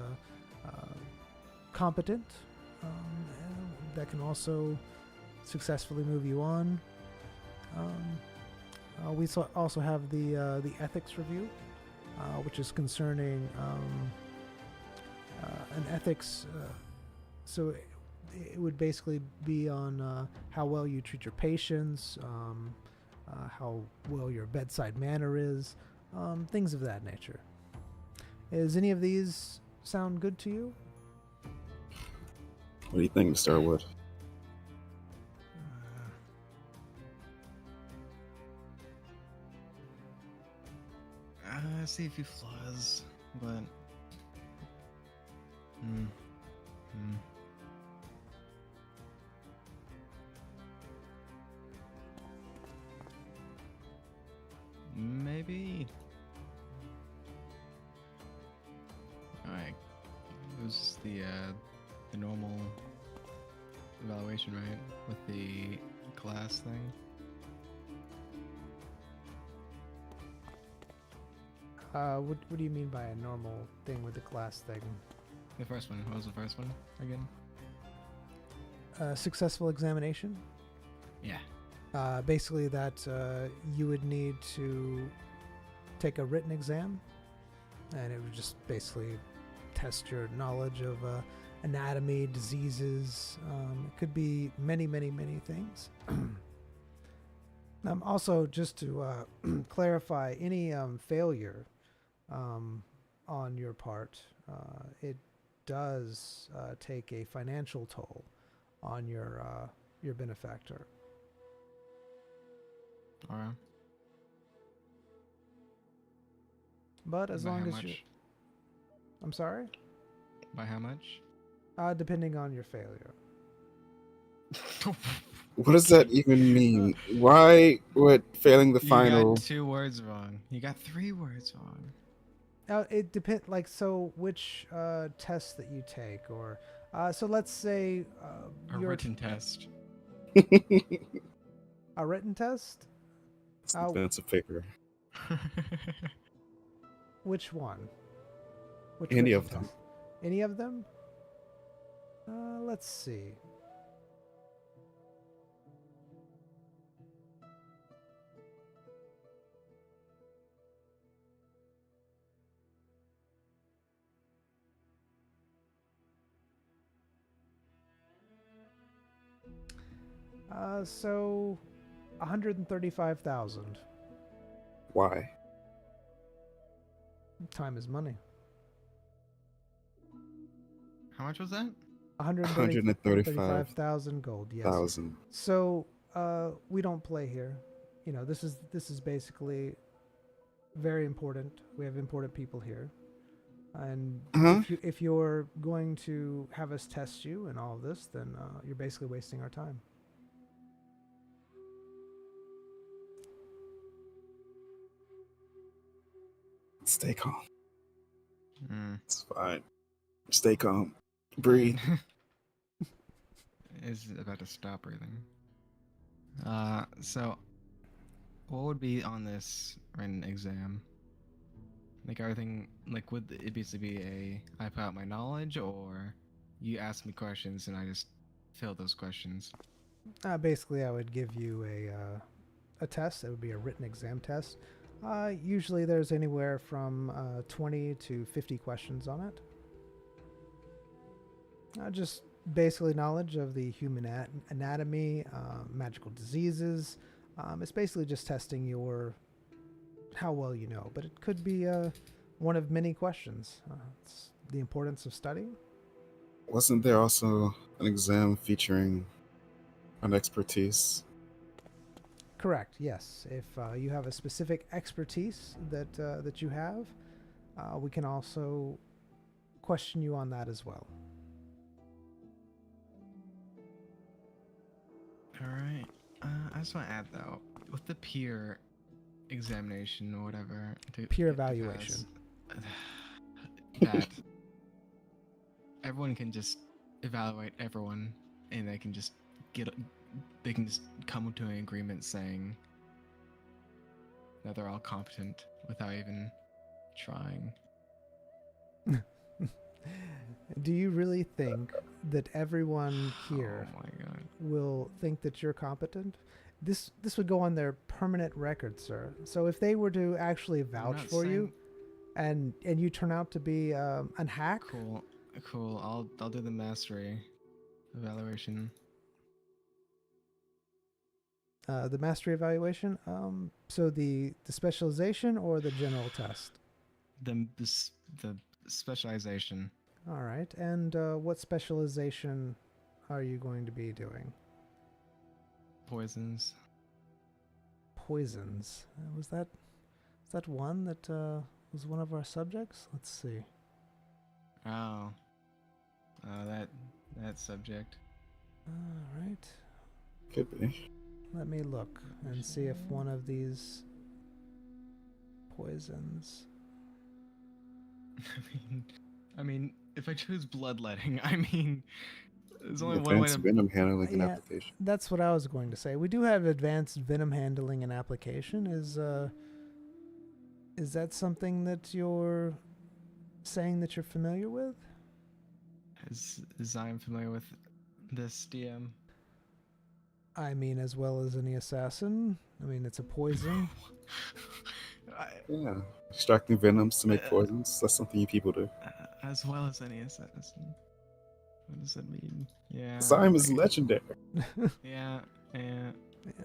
competent, that can also successfully move you on. We also have the ethics review, which is concerning an ethics. So it would basically be on how well you treat your patients, how well your bedside manner is, things of that nature. Is any of these sound good to you? What do you think, Mr. Wood? I see a few flaws, but maybe. Alright, it was just the normal evaluation, right? With the class thing. What do you mean by a normal thing with the class thing? The first one. What was the first one again? Successful examination? Yeah. Basically that you would need to take a written exam, and it would just basically test your knowledge of anatomy, diseases. It could be many, many, many things. Also, just to clarify, any failure on your part, it does take a financial toll on your benefactor. All right. But as By long how as much? you, I'm sorry, By how much? depending on your failure. What does that even mean? Why would failing the You final? got 2 words wrong. You got 3 words wrong. It depends. Like, so which test that you take, or so let's say A your written test. a written test. It's the expensive paper. Which one? Which Any written of them. test? Any of them? Let's see. So 135,000. Why? Time is money. How much was that? 135,000 gold. Yes. 135,000. So we don't play here. You know, this is basically very important. We have important people here, and Uh-huh. if you're going to have us test you and all of this, then you're basically wasting our time. Stay calm. Mm. It's fine. Stay calm. Breathe. Is about to stop breathing. So what would be on this written exam? Like everything, like would it basically be I put out my knowledge, or you ask me questions and I just fill those questions? Basically, I would give you a test. It would be a written exam test. Usually, there's anywhere from 20 to 50 questions on it. Just basically knowledge of the human anatomy, magical diseases. It's basically just testing your how well you know, but it could be one of many questions. It's the importance of studying. Wasn't there also an exam featuring an expertise? Correct. Yes. If you have a specific expertise that you have, we can also question you on that as well. All right. I just want to add though, with the peer examination or whatever, Peer to pass, evaluation. that everyone can just evaluate everyone, and they can just come to an agreement saying that they're all competent without even trying. Do you really think that everyone here Oh my god. will think that you're competent? This would go on their permanent record, sir. So if they were to actually I'm vouch not for you, saying- and you turn out to be an hack, Cool. I'll do the mastery evaluation. the mastery evaluation. So the specialization or the general test. The specialization. All right. And what specialization are you going to be doing? Poisons. Poisons. Was that one that was one of our subjects? Let's see. Oh. That subject. All right. Could be. Let me look and see if one of these poisons. I mean, if I choose bloodletting, I mean, there's only one way Advanced to. venom handling and Yeah. application. That's what I was going to say. We do have advanced venom handling and application. Is that something that you're saying that you're familiar with? As I'm familiar with this DM. I mean, as well as any assassin. I mean, it's a poison. Yeah. Extracting venoms to make poisons. That's something you people do. As well as any assassin. What does that mean? Yeah. Zyme is okay. legendary. Yeah.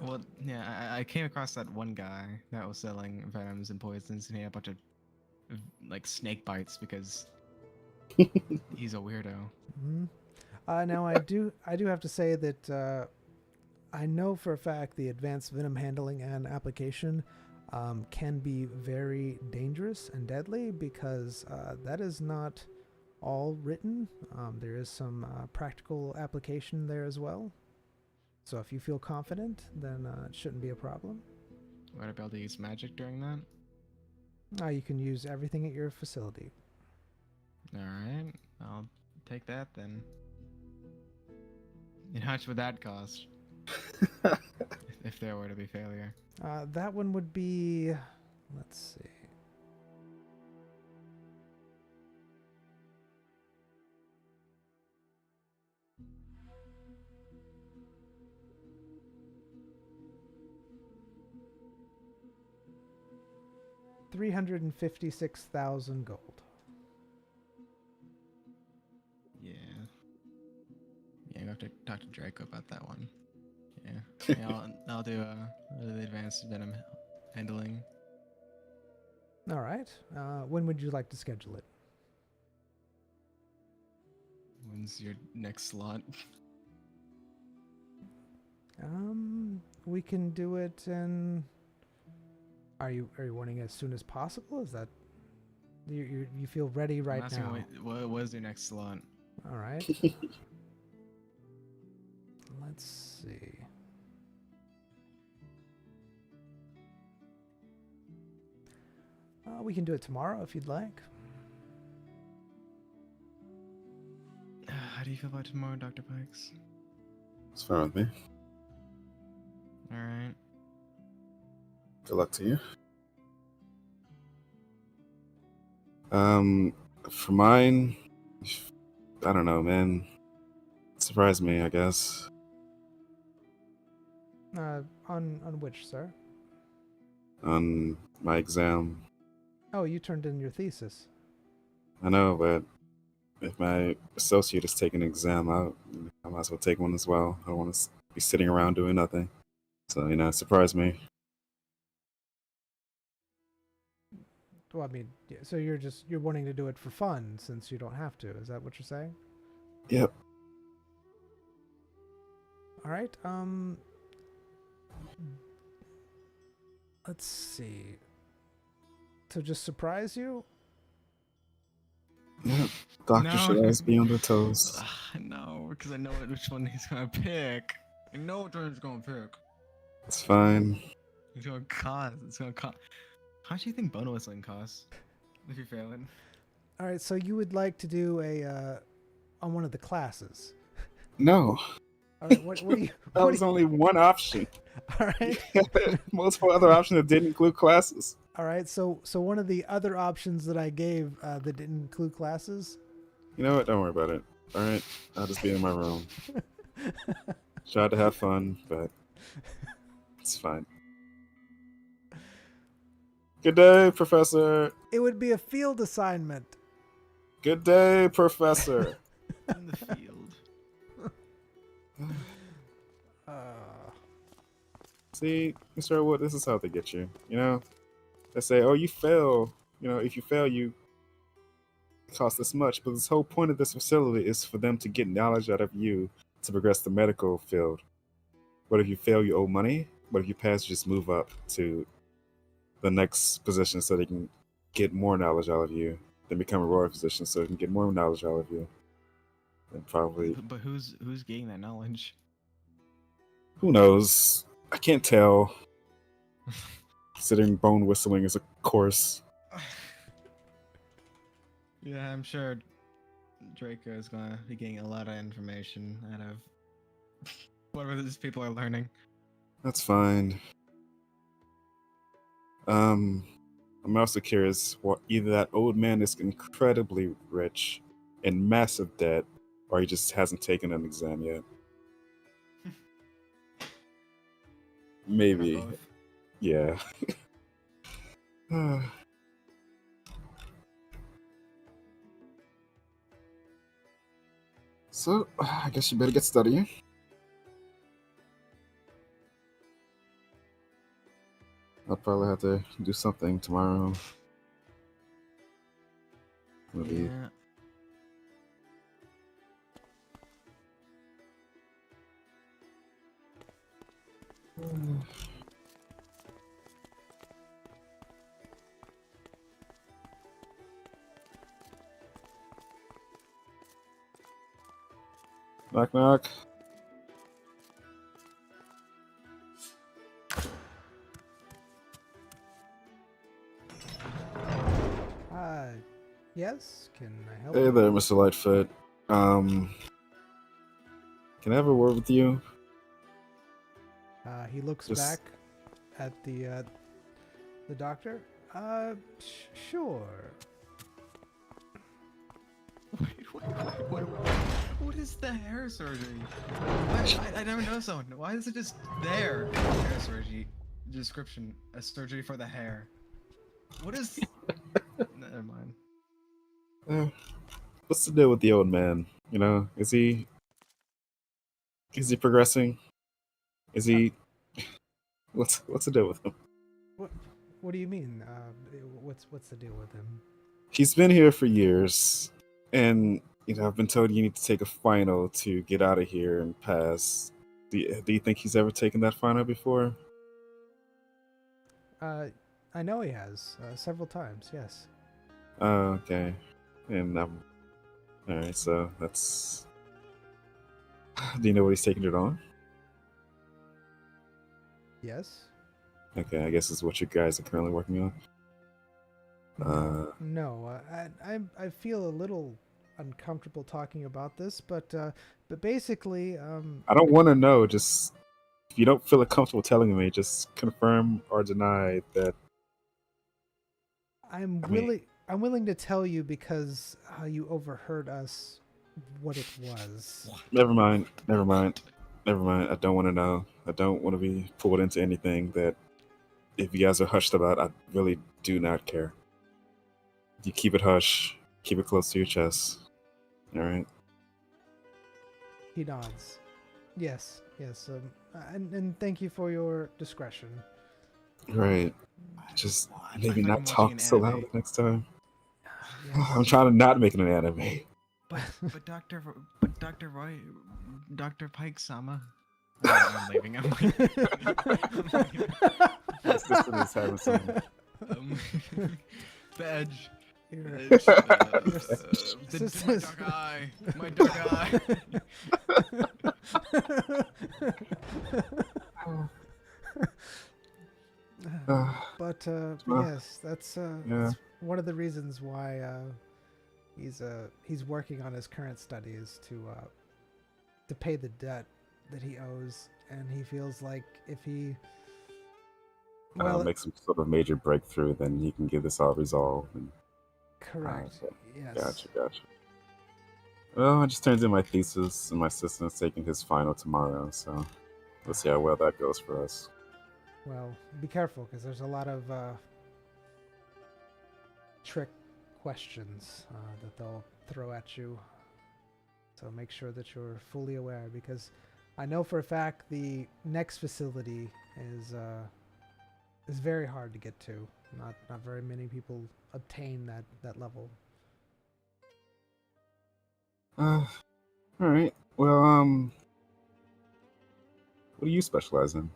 Well, yeah, I came across that one guy that was selling venoms and poisons, and he had a bunch of like snake bites because he's a weirdo. Mm-hmm. Now I do have to say that I know for a fact the advanced venom handling and application can be very dangerous and deadly because that is not all written. There is some practical application there as well. So if you feel confident, then it shouldn't be a problem. Would I be able to use magic during that? You can use everything at your facility. Alright, I'll take that then. And how much would that cost? if there were to be failure. That one would be, let's see. $356,000 gold. Yeah. Yeah, you have to talk to Draco about that one. I'll do the advanced venom handling. All right. When would you like to schedule it? When's your next slot? We can do it in. Are you wanting as soon as possible? Is that you feel ready right I'm asking now? what was your next slot? All right. Let's see. We can do it tomorrow if you'd like. How do you feel about tomorrow, Dr. Pikes? It's fine with me. All right. Good luck to you. For mine, I don't know, man. Surprised me, I guess. On which, sir? On my exam. Oh, you turned in your thesis. I know, but if my associate is taking an exam out, I might as well take one as well. I don't want to be sitting around doing nothing. So, it surprised me. Well, I mean, so you're wanting to do it for fun since you don't have to. Is that what you're saying? Yep. All right. Let's see. To just surprise you? Yep. Doctor No. should always be on their toes. No, because I know which one he's gonna pick. I know which one he's gonna pick. It's fine. It's gonna cost. It's gonna cost. How much do you think bone whistling costs if you're failing? All right. So you would like to do a on one of the classes? No. All right. What do you? That was only one option. All right. Multiple other options that didn't include classes. All right. So one of the other options that I gave that didn't include classes. You know what? Don't worry about it. All right. I'll just be in my room. Tried to have fun, but it's fine. Good day, Professor. It would be a field assignment. Good day, Professor. In the field. See, Mr. Wood, this is how they get you. They say, oh, you fail. If you fail, you cost this much. But this whole point of this facility is for them to get knowledge out of you to progress the medical field. But if you fail, you owe money. But if you pass, you just move up to the next position so they can get more knowledge out of you. Then become a royal physician so they can get more knowledge out of you. And probably... But who's getting that knowledge? Who knows? I can't tell. Considering bone whistling is a course. Yeah, I'm sure Draco is gonna be getting a lot of information out of whatever these people are learning. That's fine. I'm also curious what either that old man is incredibly rich in massive debt, or he just hasn't taken an exam yet. Maybe. Yeah. So, I guess you better get studying. I'll probably have to do something tomorrow. Maybe. Yeah. Knock, knock. Yes. Can I help? Hey you? there, Mr. Lightfoot. Can I have a word with you? He looks Just- back at the doctor. Sure. Wait, what is the hair surgery? I never noticed that one. Why is it just there? Hair surgery description: a surgery for the hair. What is? Never mind. What's the deal with the old man? Is he progressing? Is he? What's the deal with him? What do you mean? What's the deal with him? He's been here for years, and I've been told you need to take a final to get out of here and pass. Do you think he's ever taken that final before? I know he has several times. Yes. Oh, okay. And all right. So that's. Do you know what he's taking it on? Yes. Okay, I guess is what you guys are currently working on. No, I feel a little uncomfortable talking about this, but basically, I don't want to know. Just if you don't feel comfortable telling me, just confirm or deny that. I'm willing to tell you because you overheard us what it was. Never mind. I don't want to know. I don't want to be pulled into anything that, if you guys are hushed about, I really do not care. You keep it hush. Keep it close to your chest. All right. He nods. Yes. And thank you for your discretion. Right. Just maybe I'm not watching talk an so anime. loud next time. Yes. I'm trying to not make it an anime. But Dr. Roy, Dr. Pike Sama. I'm leaving. I'm leaving. My sister is having some. Badge. Your- Badge. your My sisters- dark eye. My dark eye. But yes, that's one of the reasons why he's working on his current studies to pay the debt that he owes, and he feels like if he make some sort of major breakthrough, then he can get this all resolved. And, correct. Yes. Gotcha. Well, I just turned in my thesis, and my assistant's taking his final tomorrow, so let's see how well that goes for us. Well, be careful because there's a lot of trick questions that they'll throw at you. So make sure that you're fully aware, because I know for a fact the next facility is very hard to get to. Not very many people obtain that level. All right. Well, what do you specialize in?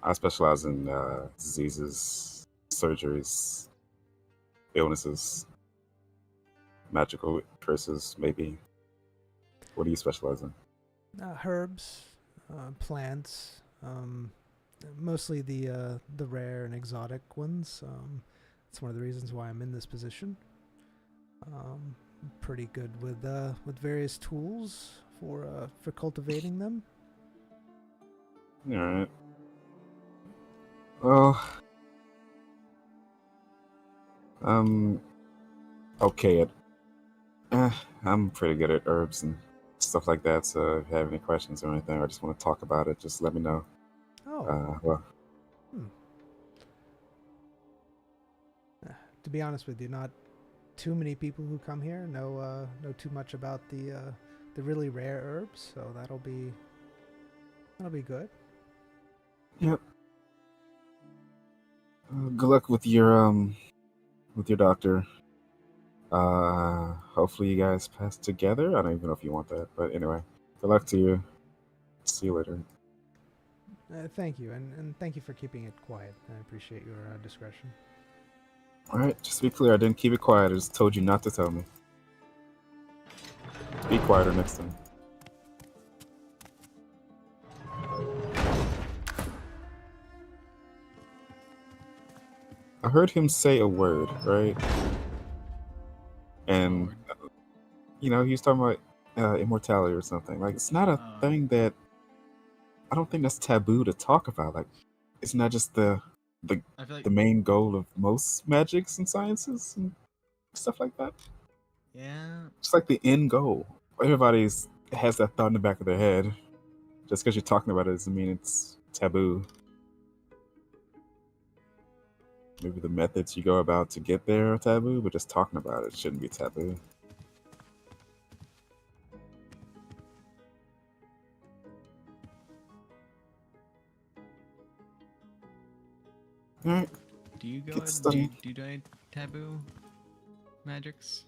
I specialize in diseases, surgeries, illnesses, magical curses, maybe. What do you specialize in? Herbs, plants, mostly the rare and exotic ones. That's one of the reasons why I'm in this position. Pretty good with various tools for cultivating them. All right. Well, okay at. I'm pretty good at herbs and stuff like that. So if you have any questions or anything, or just want to talk about it, just let me know. Oh. Well. To be honest with you, not too many people who come here know too much about the really rare herbs, so that'll be good. Yep. Good luck with your doctor. Hopefully you guys pass together. I don't even know if you want that, but anyway, good luck to you. See you later. Thank you, and thank you for keeping it quiet. I appreciate your discretion. All right, just to be clear, I didn't keep it quiet. I just told you not to tell me. Be quieter next time. I heard him say a word, right? And, he was talking about immortality or something. Like, it's not a thing that... I don't think that's taboo to talk about. Like, it's not just the main goal of most magics and sciences and stuff like that. Yeah. It's like the end goal. Everybody has that thought in the back of their head. Just because you're talking about it doesn't mean it's taboo. Maybe the methods you go about to get there are taboo, but just talking about it shouldn't be taboo. All right. Do you go? Get Do studying. do you do any taboo magics?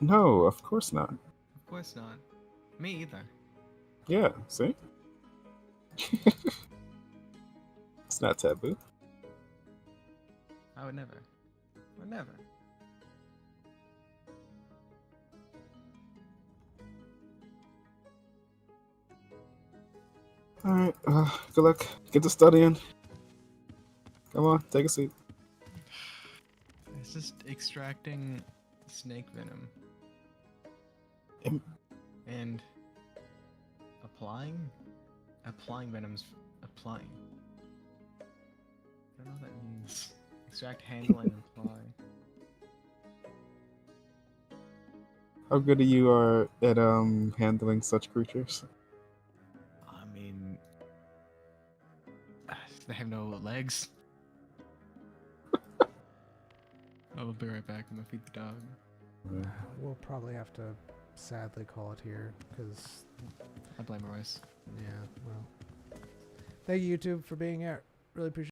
No, of course not. Of course not. Me either. Yeah, see? It's not taboo. I would never. Would never. All right. Good luck. Get to studying. Come on, take a seat. It's just extracting snake venom Em- and applying. Applying venom's applying. I don't know what that means. Extract, handle, and apply. How good are you are at handling such creatures? I mean, they have no legs. I'll be right back. I'm gonna feed the dog. We'll probably have to sadly call it here because, I blame Royce. yeah, well. Thank you, YouTube, for being here. Really appreciate